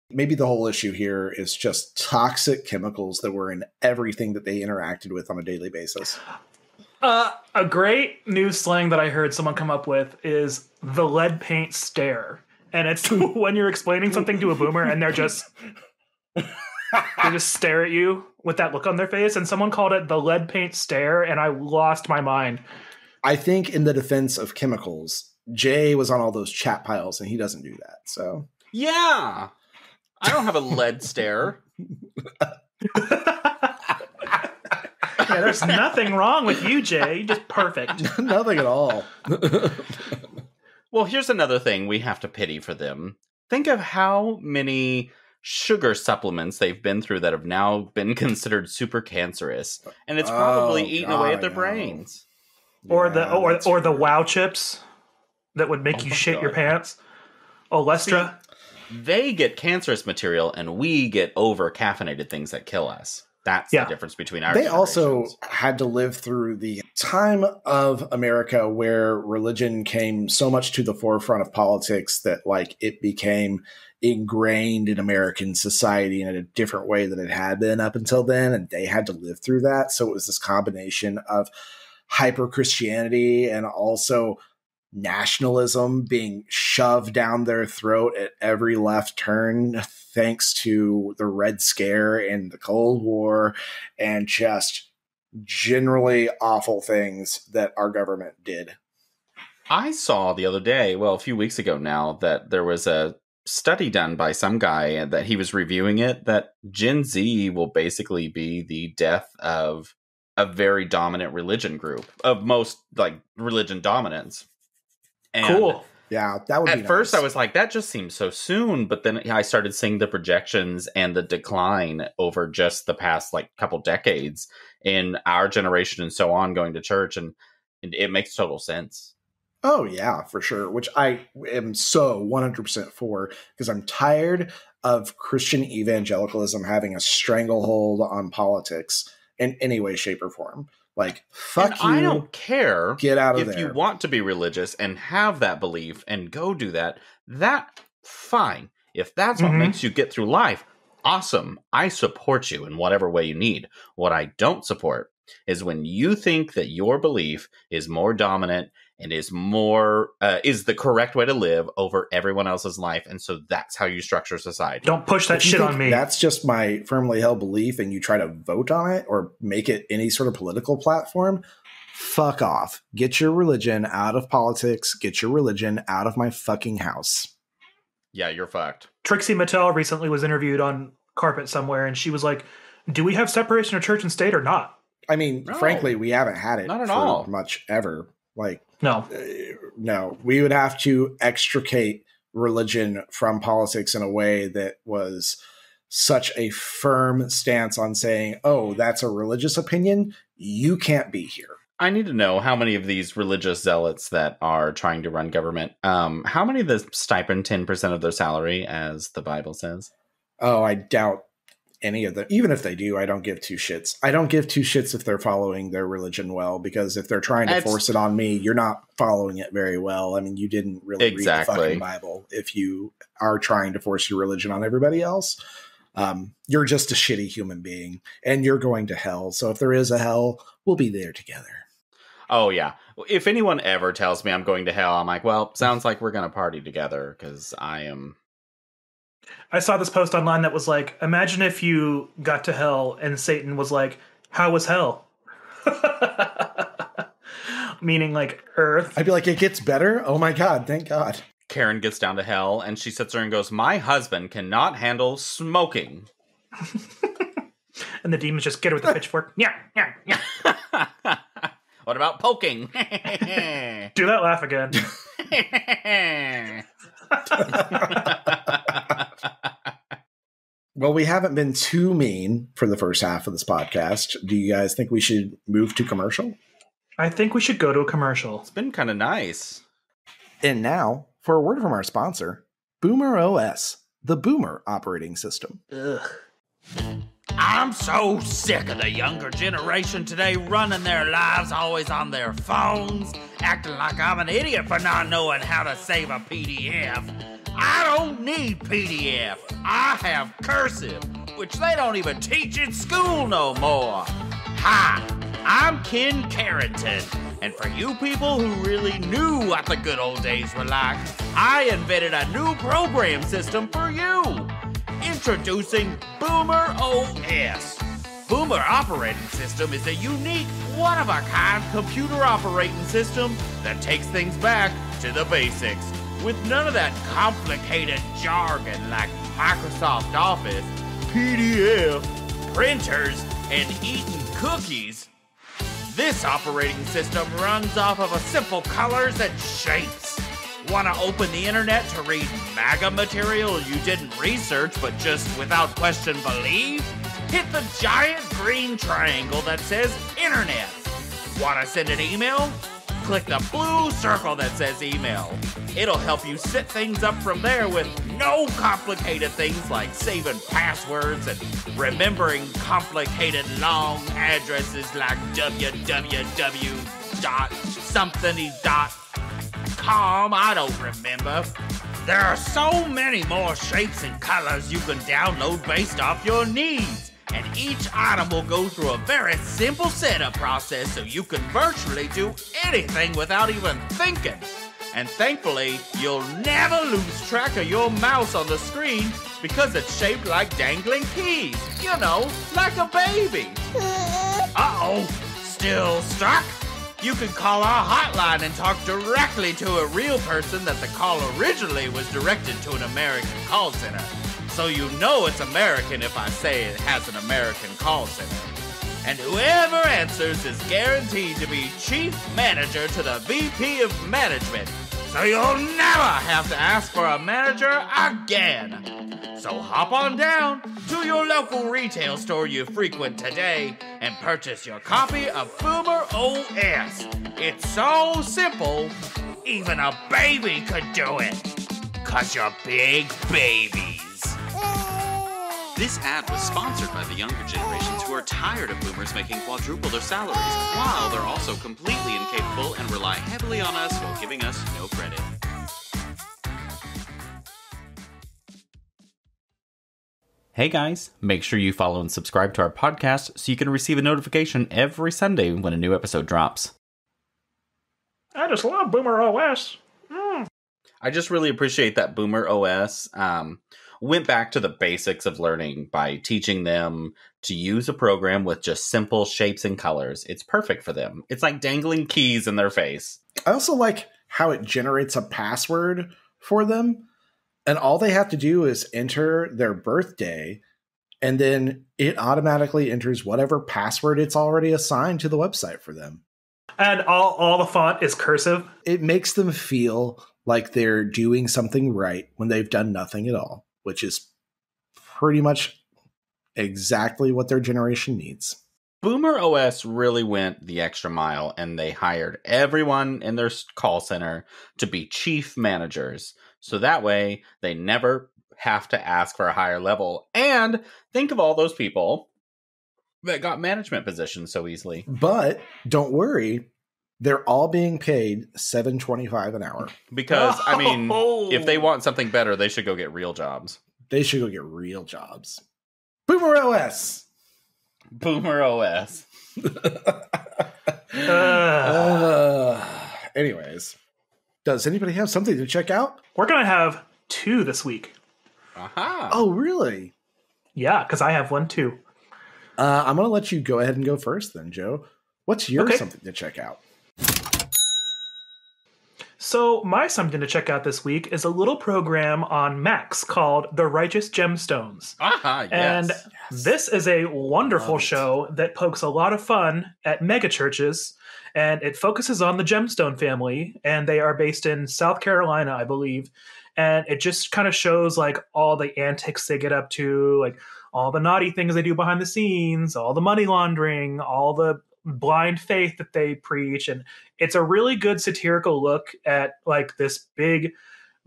Maybe the whole issue here is just toxic chemicals that were in everything that they interacted with on a daily basis. A great new slang that I heard someone come up with is the lead paint stare. And it's when you're explaining something to a boomer and they just stare at you with that look on their face. And someone called it the lead paint stare, and I lost my mind. I think in the defense of chemicals, Jay was on all those chat piles and he doesn't do that. So yeah, I don't have a lead stare. Yeah, there's nothing wrong with you, Jay. You're just perfect. Nothing at all. Well, here's another thing we have to pity for them. Think of how many sugar supplements they've been through that have now been considered super cancerous, and it's probably eating away at their brains. Or the wow chips that would make you shit your pants. Olestra. They get cancerous material, and we get over caffeinated things that kill us. That's the difference between our generations. Also had to live through the time of America where religion came so much to the forefront of politics that like it became ingrained in American society in a different way than it had been up until then. And they had to live through that. So it was this combination of hyper Christianity and also nationalism being shoved down their throat at every left turn, thanks to the Red Scare and the Cold War and just generally awful things that our government did. I saw the other day, well, a few weeks ago now, that there was a study done by some guy and that he was reviewing it, that Gen Z will basically be the death of a very dominant religion group, of most like religion dominance. And cool. Yeah, that would be at nice. first I was like, that just seems so soon. But then I started seeing the projections and the decline over just the past like couple decades in our generation and so on going to church. And it makes total sense. Oh, yeah, for sure. Which I am so 100% for, because I'm tired of Christian evangelicalism having a stranglehold on politics in any way, shape, or form. Like, fuck and you. I don't care. Get out of if there. If you want to be religious and have that belief and go do that, fine. If that's what makes you get through life, awesome. I support you in whatever way you need. What I don't support is when you think that your belief is more dominant and is more is the correct way to live over everyone else's life, and so that's how you structure society. Don't push that shit on me. That's just my firmly held belief, and you try to vote on it or make it any sort of political platform. Fuck off. Get your religion out of politics. Get your religion out of my fucking house. Yeah, you're fucked. Trixie Mattel recently was interviewed on Carpet somewhere, and she was like, "Do we have separation of church and state or not?" I mean, frankly, we haven't had it not at for all. much ever. Like, no, we would have to extricate religion from politics in a way that was such a firm stance on saying, oh, that's a religious opinion. You can't be here. I need to know how many of these religious zealots that are trying to run government, how many of the stipend 10% of their salary, as the Bible says? Oh, I doubt any of them. Even if they do, I don't give two shits. I don't give two shits if they're following their religion well, because if they're trying to force it on me, you're not following it very well. I mean, you didn't really read the fucking Bible if you are trying to force your religion on everybody else. You're just a shitty human being and you're going to hell. So if there is a hell, we'll be there together. Oh, yeah. If anyone ever tells me I'm going to hell, I'm like, well, sounds like we're going to party together, because I am... I saw this post online that was like, imagine if you got to hell and Satan was like, how was hell? Meaning like Earth. I'd be like, it gets better? Oh my God, thank God. Karen gets down to hell, and she sits there and goes, my husband cannot handle smoking. And the demons just get her with a pitchfork. Yeah. What about poking? Do that laugh again. Well, we haven't been too mean for the first half of this podcast. Do you guys think we should move to commercial? I think we should go to a commercial. It's been kind of nice. And now, for a word from our sponsor, Boomer OS, the Boomer operating system. Ugh. I'm so sick of the younger generation today running their lives always on their phones, acting like I'm an idiot for not knowing how to save a PDF. I don't need PDF. I have cursive, which they don't even teach in school no more. Hi, I'm Ken Carrington, and for you people who really knew what the good old days were like, I invented a new program system for you. Introducing Boomer OS. Boomer operating system is a unique, one-of-a-kind computer operating system that takes things back to the basics, with none of that complicated jargon like Microsoft Office, PDF, printers, and eating cookies. This operating system runs off of a simple colors and shapes. Want to open the internet to read MAGA material you didn't research but just without question believe? Hit the giant green triangle that says Internet. Want to send an email? Click the blue circle that says email. It'll help you set things up from there with no complicated things like saving passwords and remembering complicated long addresses like www.something.com. I don't remember. There are so many more shapes and colors you can download based off your needs. And each item will go through a very simple setup process so you can virtually do anything without even thinking. And thankfully, you'll never lose track of your mouse on the screen because it's shaped like dangling keys. You know, like a baby. Uh-oh, still stuck? You can call our hotline and talk directly to a real person that the call originally was directed to an American call center. So you know it's American if I say it has an American call center. And whoever answers is guaranteed to be chief manager to the VP of management. So you'll never have to ask for a manager again. So hop on down to your local retail store you frequent today and purchase your copy of Boomer OS. It's so simple, even a baby could do it. 'Cause you're big babies. This ad was sponsored by the younger generations who are tired of boomers making quadruple their salaries, while they're also completely incapable and rely heavily on us while giving us no credit. Hey guys, make sure you follow and subscribe to our podcast so you can receive a notification every Sunday when a new episode drops. I just love Boomer OS. I just really appreciate that Boomer OS went back to the basics of learning by teaching them to use a program with just simple shapes and colors. It's perfect for them. It's like dangling keys in their face. I also like how it generates a password for them. And all they have to do is enter their birthday, and then it automatically enters whatever password it's already assigned to the website for them. And all the font is cursive. It makes them feel like they're doing something right when they've done nothing at all, which is pretty much exactly what their generation needs. Boomer OS really went the extra mile, and they hired everyone in their call center to be chief managers. So that way, they never have to ask for a higher level. And think of all those people that got management positions so easily. But don't worry, they're all being paid $7.25 an hour. Because, I mean, if they want something better, they should go get real jobs. They should go get real jobs. Boomer OS! Boomer OS. Does anybody have something to check out? We're going to have 2 this week. Aha. Oh, really? Yeah, because I have one too. I'm going to let you go ahead and go first then, Joe. What's your something to check out? So my something to check out this week is a little program on Max called The Righteous Gemstones. Aha, yes. And this is a wonderful show that pokes a lot of fun at megachurches, and it focuses on the Gemstone family, and they are based in South Carolina, I believe. And it just kind of shows like all the antics they get up to, like all the naughty things they do behind the scenes, all the money laundering, all the blind faith that they preach. And it's a really good satirical look at like this big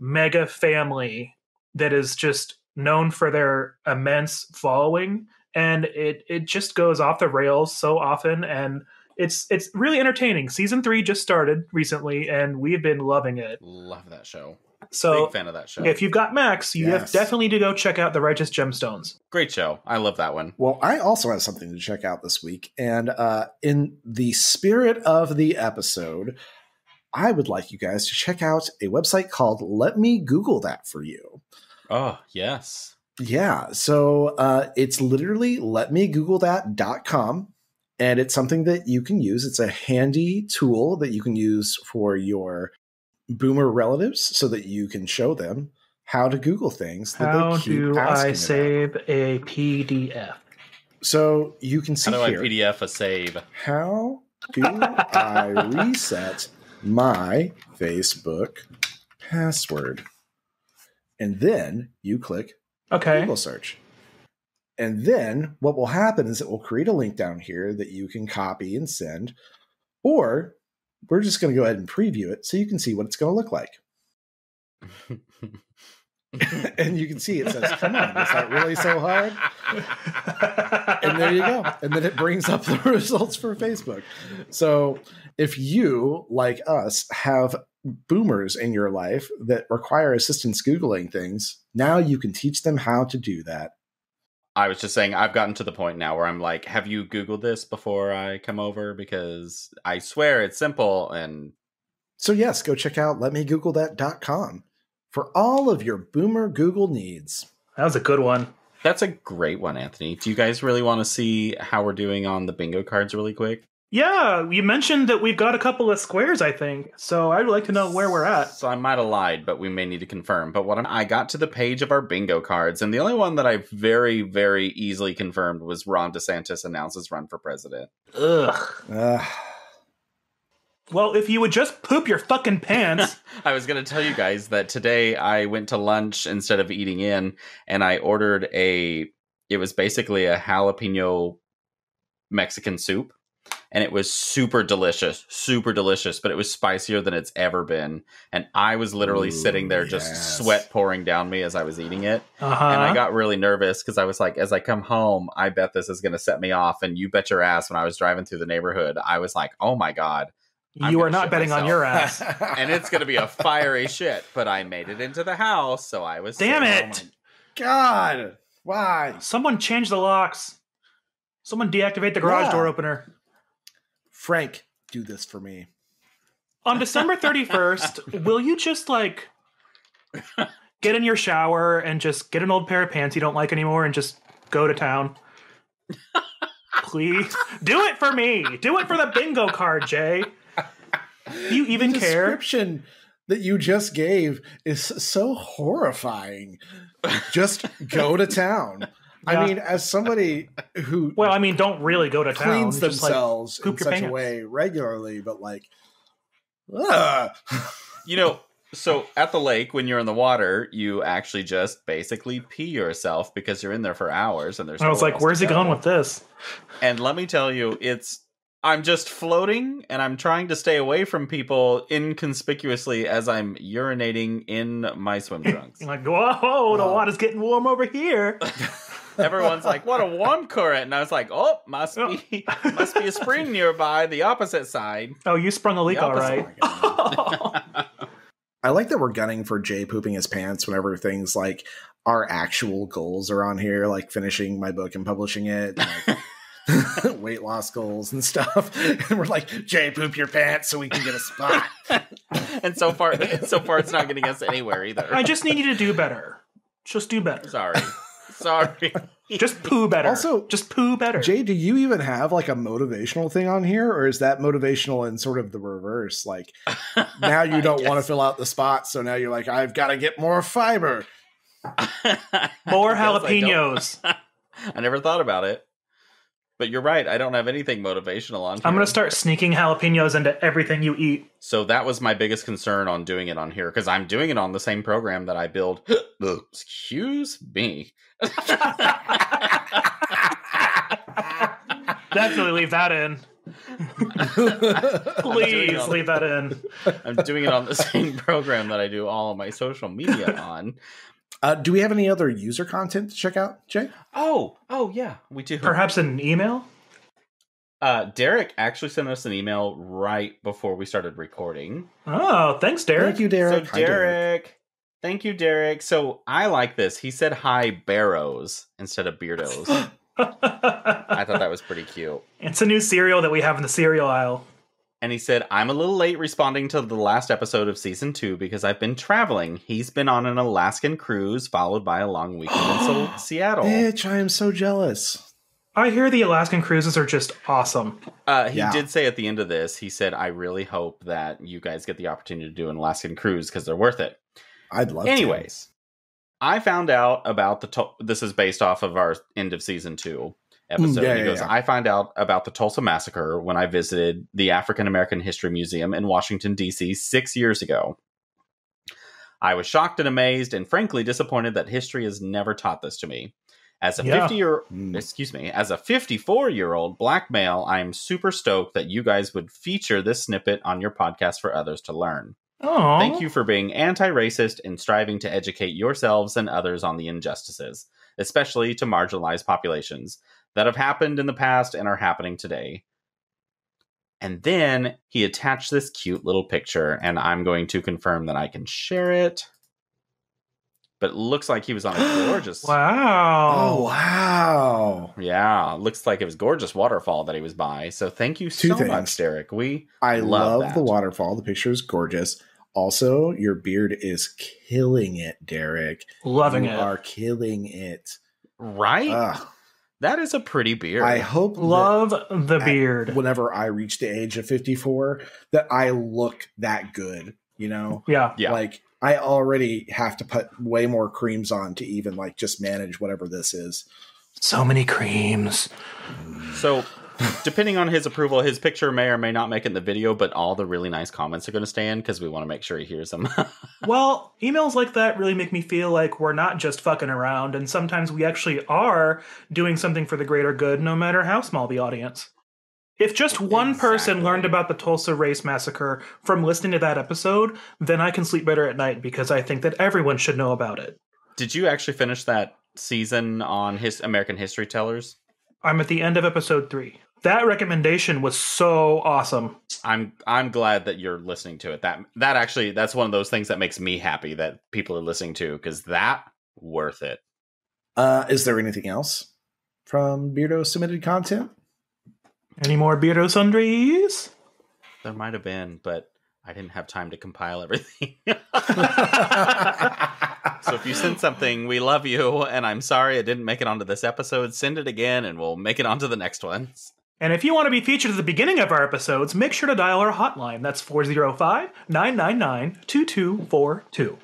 mega family that is just known for their immense following. And it just goes off the rails so often. And it's really entertaining. Season 3 just started recently, and we've been loving it. Love that show. So big fan of that show. If you've got Max, you have definitely to go check out The Righteous Gemstones. Great show. I love that one. Well, I also have something to check out this week. And in the spirit of the episode, I would like you guys to check out a website called Let Me Google That For You. Oh, yes. Yeah. So it's literally letmegooglethat.com. And it's something that you can use. It's a handy tool that you can use for your boomer relatives so that you can show them how to Google things. That How they keep do asking I about. save a PDF? So you can see How do here. I PDF a save? How do I reset my Facebook password? And then you click Google search. And then what will happen is it will create a link down here that you can copy and send, or we're just going to go ahead and preview it so you can see what it's going to look like. And you can see it says, come on, is that really so hard? And there you go. And then it brings up the results for Facebook. So if you, like us, have boomers in your life that require assistance Googling things, now you can teach them how to do that. I was just saying, I've gotten to the point now where I'm like, have you Googled this before I come over? Because I swear it's simple. And so yes, go check out letmegooglethat.com for all of your boomer Google needs. That was a good one. that's a great one, Anthony. Do you guys really want to see how we're doing on the bingo cards really quick? Yeah, you mentioned that we've got a couple of squares, I think. So I'd like to know where we're at. So I might have lied, but we may need to confirm. But I got to the page of our bingo cards, and the only one that I very, very easily confirmed was Ron DeSantis announces run for president. Ugh. Well, if you would just poop your fucking pants. I was going to tell you guys that today I went to lunch instead of eating in, and I ordered it was basically a jalapeno Mexican soup. And it was super delicious, but it was spicier than it's ever been. And I was literally sitting there just sweat pouring down me as I was eating it. Uh-huh. And I got really nervous because I was like, as I come home, I bet this is going to set me off. And you bet your ass when I was driving through the neighborhood, I was like, oh my God. You are not betting on your ass. And it's going to be a fiery shit. But I made it into the house, so I was... Damn it! God! Why? Someone change the locks. Someone deactivate the garage door opener. Frank, do this for me. On December 31st, will you just, like, get in your shower and just get an old pair of pants you don't like anymore and just go to town? Please. Do it for me. Do it for the bingo card, Jay. Do you even care? The description that you just gave is so horrifying. Just go to town. Yeah. I mean, as somebody who... Well, I mean, don't really go to town. Cleans themselves in such a way regularly, but like... You know, so at the lake, when you're in the water, you actually just basically pee yourself because you're in there for hours. And I was like, where's he going with this? And let me tell you, I'm just floating, and I'm trying to stay away from people inconspicuously as I'm urinating in my swim trunks. You're like, whoa, the water's getting warm over here. Everyone's like, what a warm current. And I was like, oh, must be a spring nearby, the opposite side. Oh, you sprung a leak, all right. I like that we're gunning for Jay pooping his pants whenever things like our actual goals are on here, like finishing my book and publishing it. Like, weight loss goals and stuff. And we're like, Jay, poop your pants so we can get a spot. And so far it's not getting us anywhere either. I just need you to do better. Just do better. Sorry. Just poo better. Also, just poo better. Jay, do you even have like a motivational thing on here, or is that motivational in sort of the reverse? Like now you don't want to fill out the spots, so now you're like, I've got to get more fiber. More jalapenos. I never thought about it. But you're right. I don't have anything motivational on here. I'm going to start sneaking jalapenos into everything you eat. So that was my biggest concern on doing it on here, because I'm doing it on the same program that I build. Excuse me. Definitely leave that in. Please leave that in. I'm doing it on the same program that I do all of my social media on. Do we have any other user content to check out, Jay? Oh, yeah, we do. Perhaps an email? Derek actually sent us an email right before we started recording. Oh, thanks, Derek. Thank you, Derek. So, Derek. Thank you, Derek. So, I like this. He said, hi, beardos, instead of beardos. I thought that was pretty cute. It's a new cereal that we have in the cereal aisle. And he said, I'm a little late responding to the last episode of season 2 because I've been traveling. He's been on an Alaskan cruise, followed by a long weekend in Seattle. Bitch, I am so jealous. I hear the Alaskan cruises are just awesome. He did say at the end of this, he said, I really hope that you guys get the opportunity to do an Alaskan cruise because they're worth it. I'd love Anyways, I found out about this is based off of our end of season 2 episode. He goes, I find out about the Tulsa Massacre when I visited the African American History Museum in Washington, D.C. 6 years ago. I was shocked and amazed and frankly disappointed that history has never taught this to me. As a 54-year-old black male, I am super stoked that you guys would feature this snippet on your podcast for others to learn. Aww. Thank you for being anti-racist and striving to educate yourselves and others on the injustices, especially to marginalized populations that have happened in the past and are happening today. And then he attached this cute little picture, and I'm going to confirm that I can share it. But it looks like he was on a gorgeous... Wow. Oh, wow. Yeah, looks like it was gorgeous waterfall that he was by. So thank you so much, Derek. I love that. the waterfall. The picture is gorgeous. Also, your beard is killing it, Derek. Loving it. You are killing it. Right? Ugh. That is a pretty beard. I hope love the beard. Whenever I reach the age of 54, that I look that good, you know? Yeah. Like, I already have to put way more creams on to even, like, just manage whatever this is. So many creams. So, depending on his approval, his picture may or may not make it in the video, but all the really nice comments are going to stay in because we want to make sure he hears them. Well, emails like that really make me feel like we're not just fucking around, and sometimes we actually are doing something for the greater good, no matter how small the audience. If just one person learned about the Tulsa Race Massacre from listening to that episode, then I can sleep better at night because I think that everyone should know about it. Did you actually finish that season on his American History Tellers? I'm at the end of episode 3. That recommendation was so awesome. I'm glad that you're listening to it. That's one of those things that makes me happy that people are listening to, because that worth it. Is there anything else from Beardo submitted content? Any more Beardo sundries? There might have been, but I didn't have time to compile everything. So if you send something, we love you, and I'm sorry it didn't make it onto this episode. Send it again, and we'll make it onto the next ones. And if you want to be featured at the beginning of our episodes, make sure to dial our hotline. That's 405-999-2242.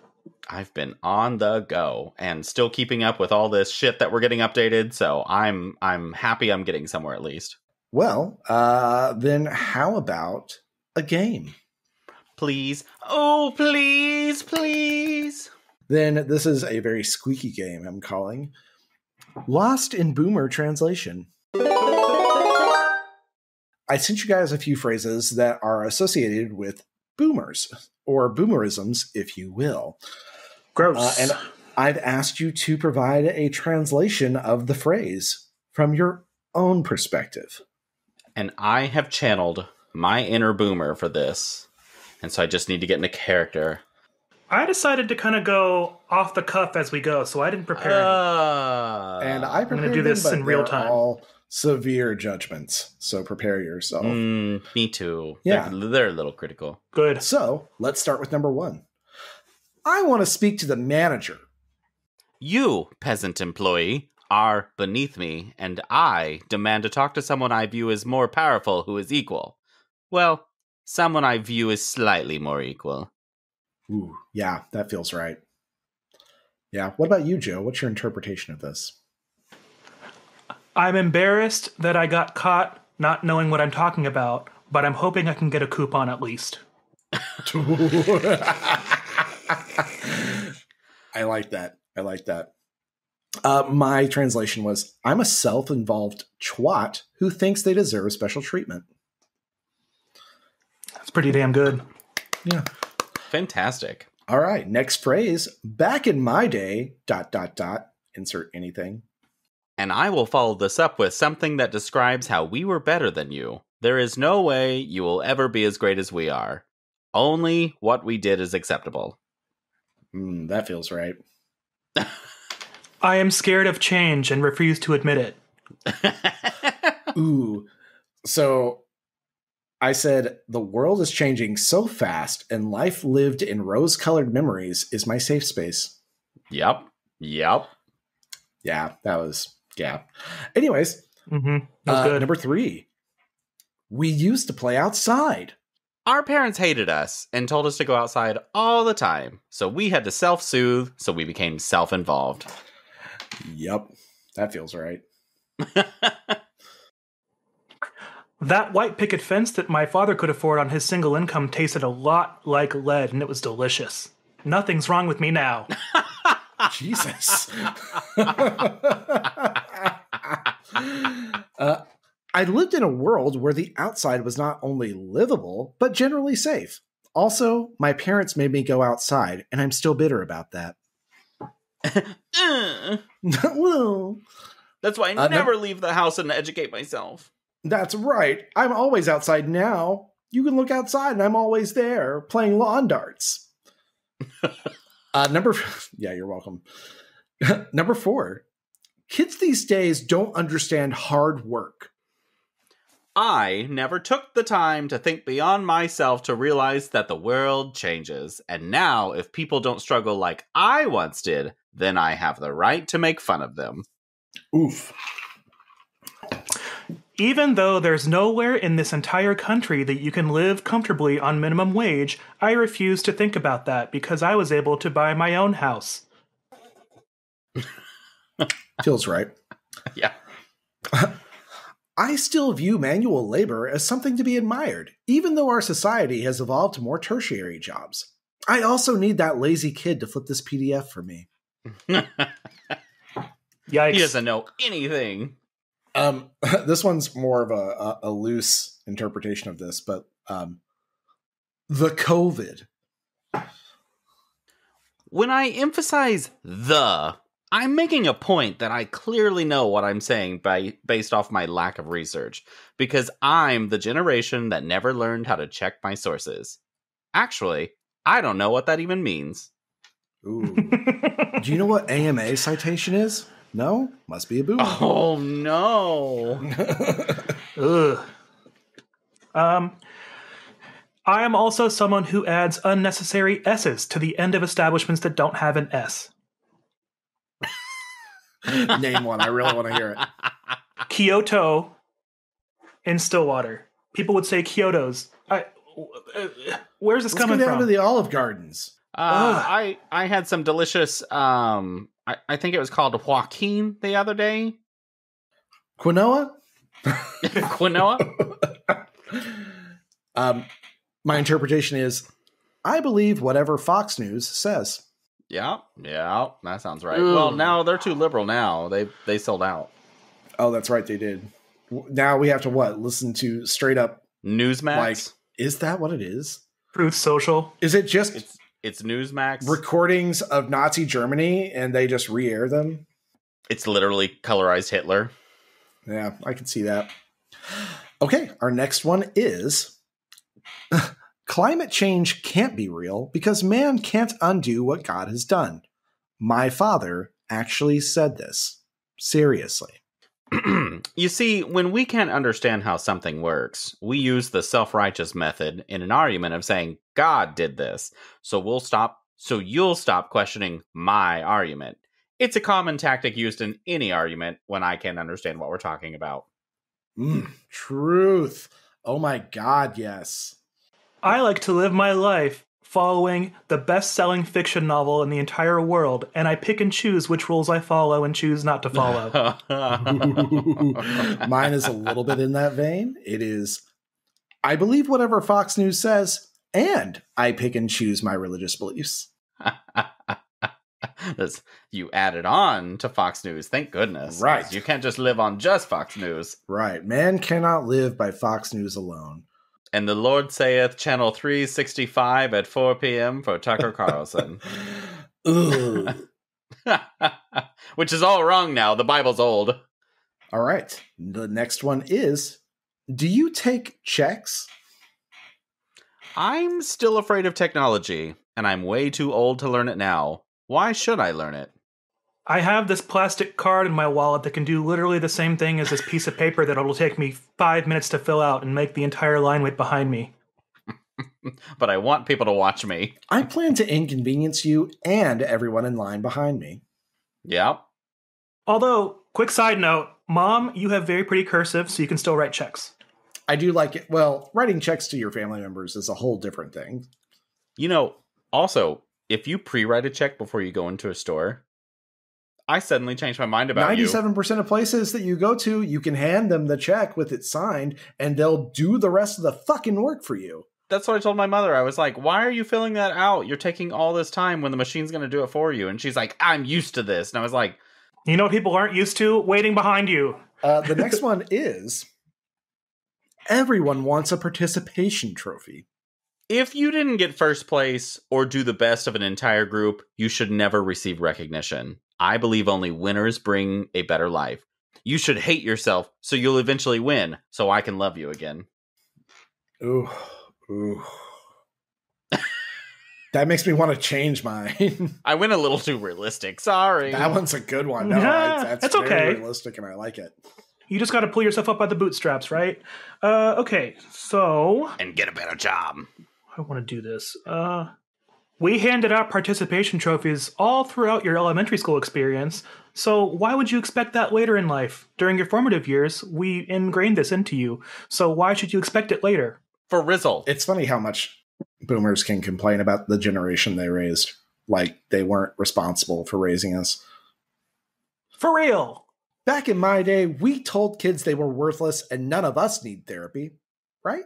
I've been on the go and still keeping up with all this shit that we're getting updated, so I'm happy I'm getting somewhere at least. Well, then how about a game? Please. Oh, please, please. Then this is a very squeaky game I'm calling Lost in Boomer Translation. I sent you guys a few phrases that are associated with boomers, or boomerisms, if you will. Gross. And I've asked you to provide a translation of the phrase from your own perspective. And I have channeled my inner boomer for this. And so I just need to get into character. I decided to kind of go off the cuff as we go, so I didn't prepare any. And I prepared I'm going to do this in real time. All severe judgments. So prepare yourself. Me too. Yeah. They're a little critical. Good. So let's start with number 1. I want to speak to the manager. You, peasant employee, are beneath me, and I demand to talk to someone I view as more powerful who is equal. Well, someone I view as slightly more equal. Ooh, yeah, that feels right. Yeah. What about you, Joe? What's your interpretation of this? I'm embarrassed that I got caught not knowing what I'm talking about, but I'm hoping I can get a coupon at least. I like that. My translation was, I'm a self-involved twat who thinks they deserve special treatment. That's pretty damn good. Yeah. Fantastic. All right. Next phrase. Back in my day, ... insert anything. And I will follow this up with something that describes how we were better than you. There is no way you will ever be as great as we are. Only what we did is acceptable. That feels right. I am scared of change and refuse to admit it. Ooh. So I said, the world is changing so fast and life lived in rose-colored memories is my safe space. Yep. Yeah, that was, yeah. Anyways, That was good. Number 3. We used to play outside. Our parents hated us and told us to go outside all the time. So we had to self-soothe, so we became self-involved. Yep, that feels right. That white picket fence that my father could afford on his single income tasted a lot like lead, and it was delicious. Nothing's wrong with me now. Jesus. I lived in a world where the outside was not only livable, but generally safe. Also, my parents made me go outside, and I'm still bitter about that. Well, that's why I never leave the house and educate myself. That's right. I'm always outside now. You can look outside, and I'm always there, playing lawn darts. Yeah, you're welcome. Number 4. Kids these days don't understand hard work. I never took the time to think beyond myself to realize that the world changes. And now, if people don't struggle like I once did, then I have the right to make fun of them. Oof. Even though there's nowhere in this entire country that you can live comfortably on minimum wage, I refuse to think about that because I was able to buy my own house. Feels right. Yeah. I still view manual labor as something to be admired, even though our society has evolved to more tertiary jobs. I also need that lazy kid to flip this PDF for me. Yikes. He doesn't know anything. This one's more of a loose interpretation of this, but the COVID. When I emphasize I'm making a point that I clearly know what I'm saying based off my lack of research, because I'm the generation that never learned how to check my sources. Actually, I don't know what that even means. Ooh. Do you know what AMA citation is? No? Must be a boomer. Oh, no. Ugh. I am also someone who adds unnecessary S's to the end of establishments that don't have an S. Name one. I really want to hear it. Kyoto in Stillwater. People would say Kyoto's. Where's this coming Let's go down from? to the Olive Gardens. I had some delicious, I think it was called Joaquin the other day. Quinoa? Quinoa? My interpretation is, I believe whatever Fox News says. Yeah, that sounds right. Ooh. Well, now they're too liberal now. They sold out. Oh, that's right, they did. Now we have to listen to straight up Newsmax? Like, is that what it is? Truth Social. Is it just it's Newsmax recordings of Nazi Germany and they just re-air them? It's literally colorized Hitler. Yeah, I can see that. Okay, our next one is climate change can't be real because man can't undo what God has done. My father actually said this. Seriously. You see, when we can't understand how something works, we use the self-righteous method in an argument of saying, God did this, so you'll stop questioning my argument. It's a common tactic used in any argument when I can't understand what we're talking about. Truth. Oh my God, yes. I like to live my life following the best-selling fiction novel in the entire world, and I pick and choose which rules I follow and choose not to follow. Mine is a little bit in that vein. It is, I believe whatever Fox News says, and I pick and choose my religious beliefs. You added on to Fox News, thank goodness. Right. You can't just live on just Fox News. Right. Man cannot live by Fox News alone. And the Lord saith, channel 365 at 4 p.m. for Tucker Carlson. Which is all wrong now. The Bible's old. All right. The next one is, do you take checks? I'm still afraid of technology, and I'm way too old to learn it now. Why should I learn it? I have this plastic card in my wallet that can do literally the same thing as this piece of paper that it'll take me 5 minutes to fill out and make the entire line wait behind me. But I want people to watch me. I plan to inconvenience you and everyone in line behind me. Yep. Although, quick side note, Mom, you have very pretty cursive, so you can still write checks. I do like it. Well, writing checks to your family members is a whole different thing. You know, also, if you pre-write a check before you go into a store, I suddenly changed my mind about 97% of places that you go to, you can hand them the check with it signed, and they'll do the rest of the fucking work for you. That's what I told my mother. I was like, why are you filling that out? You're taking all this time when the machine's going to do it for you. And she's like, I'm used to this. And I was like... You know what people aren't used to? Waiting behind you. The next one is, everyone wants a participation trophy. If you didn't get first place or do the best of an entire group, you should never receive recognition. I believe only winners bring a better life. You should hate yourself so you'll eventually win, so I can love you again. Ooh. That makes me want to change mine. I went a little too realistic. Sorry. That one's a good one. No, that's okay. Very realistic, and I like it. You just got to pull yourself up by the bootstraps, right? Okay, so... And get a better job. I want to do this. We handed out participation trophies all throughout your elementary school experience, so why would you expect that later in life? During your formative years, we ingrained this into you, so why should you expect it later? For Rizzle. It's funny how much boomers can complain about the generation they raised, like they weren't responsible for raising us. For real! Back in my day, we told kids they were worthless and none of us need therapy, right?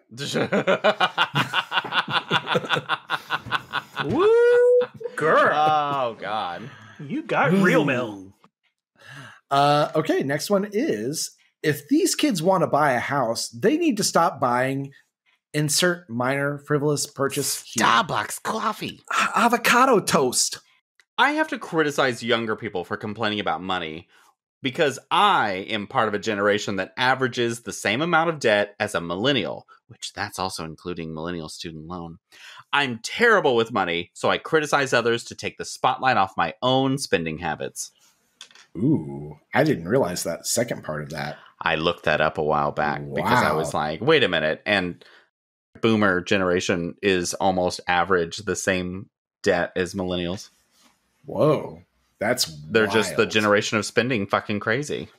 Woo! Girl! Oh, God. You got real mail. Okay, next one is, if these kids want to buy a house, they need to stop buying insert minor frivolous purchase here. Starbucks coffee. Avocado toast. I have to criticize younger people for complaining about money because I am part of a generation that averages the same amount of debt as a millennial, which that's also including millennial student loan. I'm terrible with money, so I criticize others to take the spotlight off my own spending habits. Ooh, I didn't realize that second part of that. I looked that up a while back because I was like, wait a minute. And boomer generation is almost average the same debt as millennials. Whoa. They're just the generation of spending fucking crazy.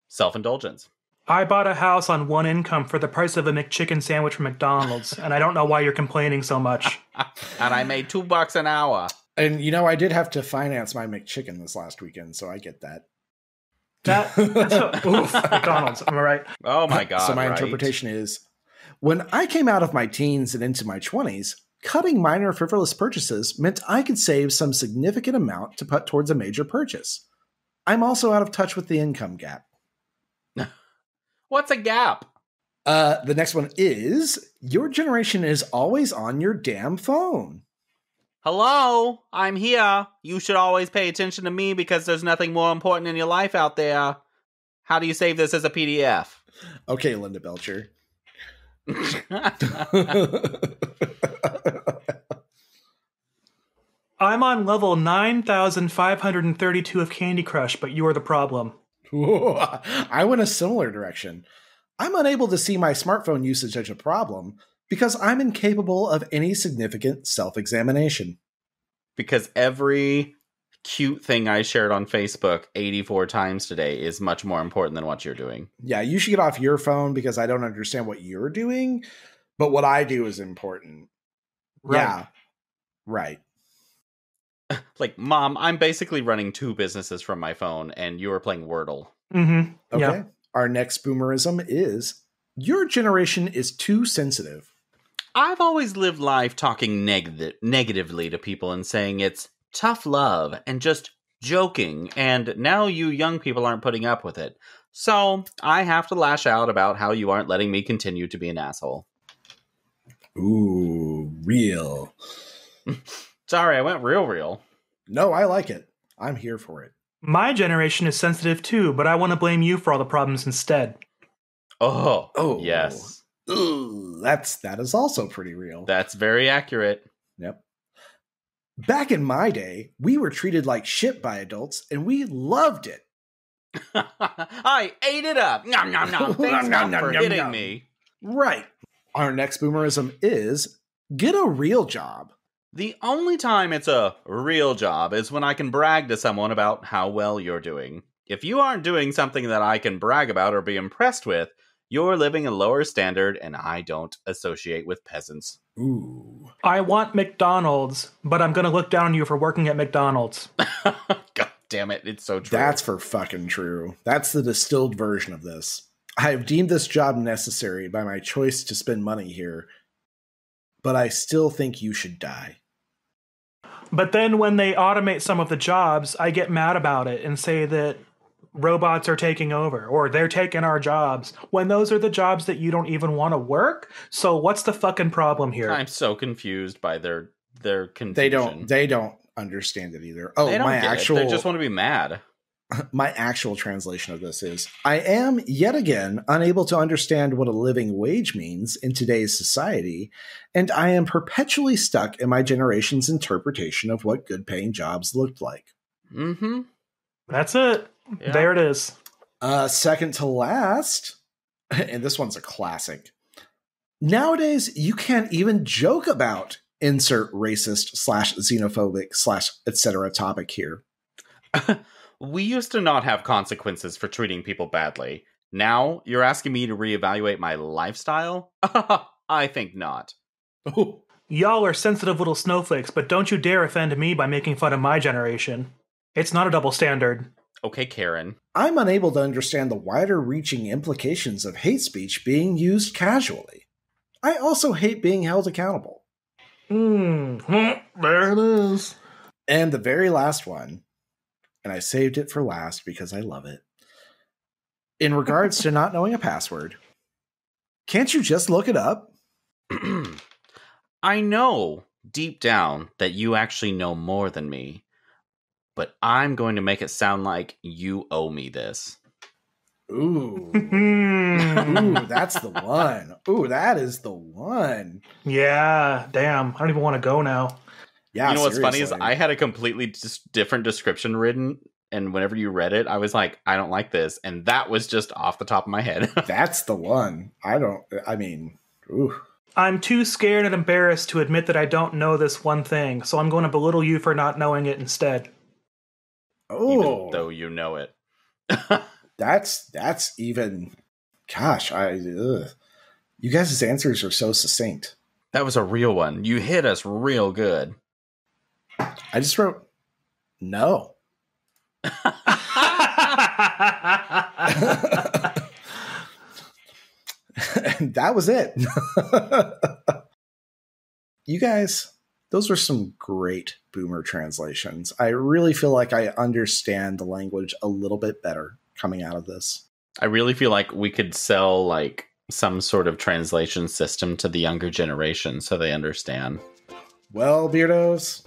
Self-indulgence. I bought a house on one income for the price of a McChicken sandwich from McDonald's, and I don't know why you're complaining so much. And I made $2 an hour. And, you know, I did have to finance my McChicken this last weekend, so I get that. Oof, McDonald's, am I right? Oh, my God. So my interpretation is, when I came out of my teens and into my 20s, cutting minor frivolous purchases meant I could save some significant amount to put towards a major purchase. I'm also out of touch with the income gap. What's a gap? The next one is, your generation is always on your damn phone. Hello, I'm here. You should always pay attention to me because there's nothing more important in your life out there. How do you save this as a PDF? Okay, Linda Belcher. I'm on level 9,532 of Candy Crush, but you're the problem. Ooh, I went a similar direction. I'm unable to see my smartphone usage as a problem because I'm incapable of any significant self-examination. Because every cute thing I shared on Facebook 84 times today is much more important than what you're doing. Yeah, you should get off your phone because I don't understand what you're doing, but what I do is important. Right. Yeah, right. Like, Mom, I'm basically running 2 businesses from my phone, and you are playing Wordle. Mm-hmm. Okay. Yeah. Our next boomerism is, your generation is too sensitive. I've always lived life talking negatively to people and saying it's tough love and just joking, and now you young people aren't putting up with it. So I have to lash out about how you aren't letting me continue to be an asshole. Ooh, real. Sorry, I went real. No, I like it. I'm here for it. My generation is sensitive too, but I want to blame you for all the problems instead. Oh, yes. Ooh, that is also pretty real. That's very accurate. Yep. Back in my day, we were treated like shit by adults, and we loved it. I ate it up. Nom, nom, nom. Thanks Mom, for hitting me. Right. Our next boomerism is, get a real job. The only time it's a real job is when I can brag to someone about how well you're doing. If you aren't doing something that I can brag about or be impressed with, you're living a lower standard, and I don't associate with peasants. Ooh. I want McDonald's, but I'm going to look down on you for working at McDonald's. God damn it, it's so true. That's for fucking true. That's the distilled version of this. I have deemed this job necessary by my choice to spend money here, but I still think you should die. But then when they automate some of the jobs, I get mad about it and say that robots are taking over or they're taking our jobs when those are the jobs that you don't even want to work. So what's the fucking problem here? I'm so confused by their confusion. They don't understand it either. Oh, they don't my get actual it. They just want to be mad. My actual translation of this is, I am yet again unable to understand what a living wage means in today's society, and I am perpetually stuck in my generation's interpretation of what good paying jobs looked like. Mm-hmm. That's it. Yeah. There it is. Second to last, and this one's a classic. Nowadays, you can't even joke about insert racist / xenophobic / etc. topic here. We used to not have consequences for treating people badly. Now, you're asking me to reevaluate my lifestyle? I think not. Y'all are sensitive little snowflakes, but don't you dare offend me by making fun of my generation. It's not a double standard. Okay, Karen. I'm unable to understand the wider-reaching implications of hate speech being used casually. I also hate being held accountable. There it is. And the very last one, and I saved it for last because I love it. In regards to not knowing a password, can't you just look it up? I know deep down that you actually know more than me, but I'm going to make it sound like you owe me this. Ooh. Ooh, that's the one. Ooh, that is the one. Yeah, damn. I don't even want to go now. Yeah, you know what's seriously. funny is I had a completely different description written, and whenever you read it, I was like, I don't like this, and that was just off the top of my head. That's the one. Ooh. I'm too scared and embarrassed to admit that I don't know this one thing, so I'm going to belittle you for not knowing it instead. Oh, even though you know it. that's even. Gosh, you guys' answers are so succinct. That was a real one. You hit us real good. I just wrote no. And that was it. You guys, those were some great boomer translations. I really feel like I understand the language a little bit better coming out of this. I really feel like we could sell like some sort of translation system to the younger generation so they understand. Well, beardos.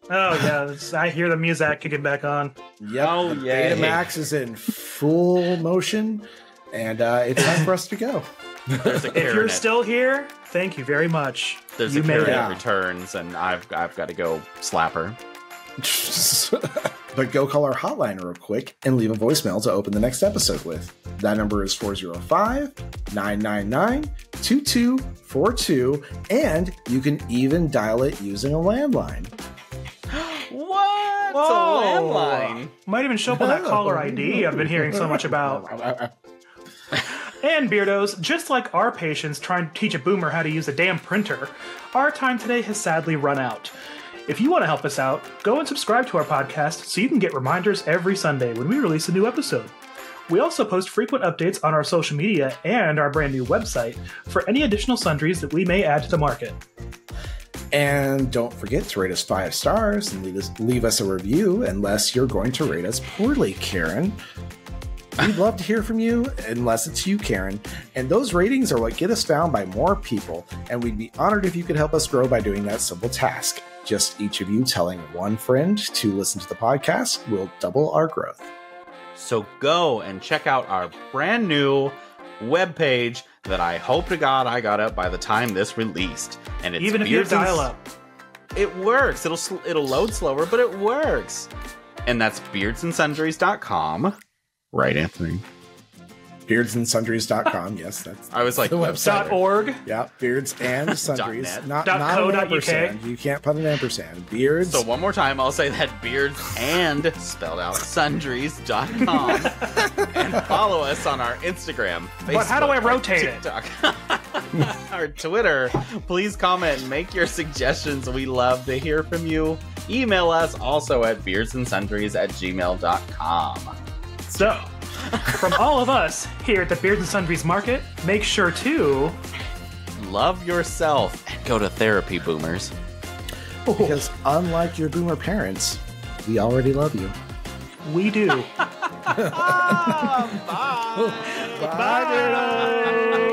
Oh, yeah. I hear the music kicking back on. Yep. Oh, yeah. Betamax is in full motion, and it's time for us to go. If you're still here, thank you very much. There's a Karen that returns, and I've got to go slap her. But go call our hotline real quick and leave a voicemail to open the next episode with. That number is 405-999-2242, and you can even dial it using a landline. What? Whoa. It's a landline. Might even show up on that caller ID I've been hearing so much about. And Beardos, just like our patients trying to teach a boomer how to use a damn printer, our time today has sadly run out. If you want to help us out, go and subscribe to our podcast so you can get reminders every Sunday when we release a new episode. We also post frequent updates on our social media and our brand new website for any additional sundries that we may add to the market. And don't forget to rate us 5 stars and leave us a review, unless you're going to rate us poorly, Karen. We'd love to hear from you, unless it's you, Karen. And those ratings are what get us found by more people, and we'd be honored if you could help us grow by doing that simple task. Just each of you telling one friend to listen to the podcast will double our growth. So go and check out our brand new webpage that I hope to God I got up by the time this released. And it's even if you dial up, it works. It'll load slower, but it works. And that's beardsandsundries.com. Right, Anthony? Beardsandsundries.com. Yes, that's I was like the website. .org. Yeah, beards and sundries. not .co.uk. an ampersand. You can't put an ampersand. Beards. So one more time, I'll say that beards and spelled out sundries.com. And follow us on our Instagram, Facebook, But how do I rotate TikTok, our Twitter. Please comment and make your suggestions. We love to hear from you. Email us also at beardsandsundries@gmail.com. So, from all of us here at the Beards and Sundries Market, make sure to love yourself and go to therapy, boomers. Because unlike your boomer parents, we already love you. We do. Bye. Bye, Bandero.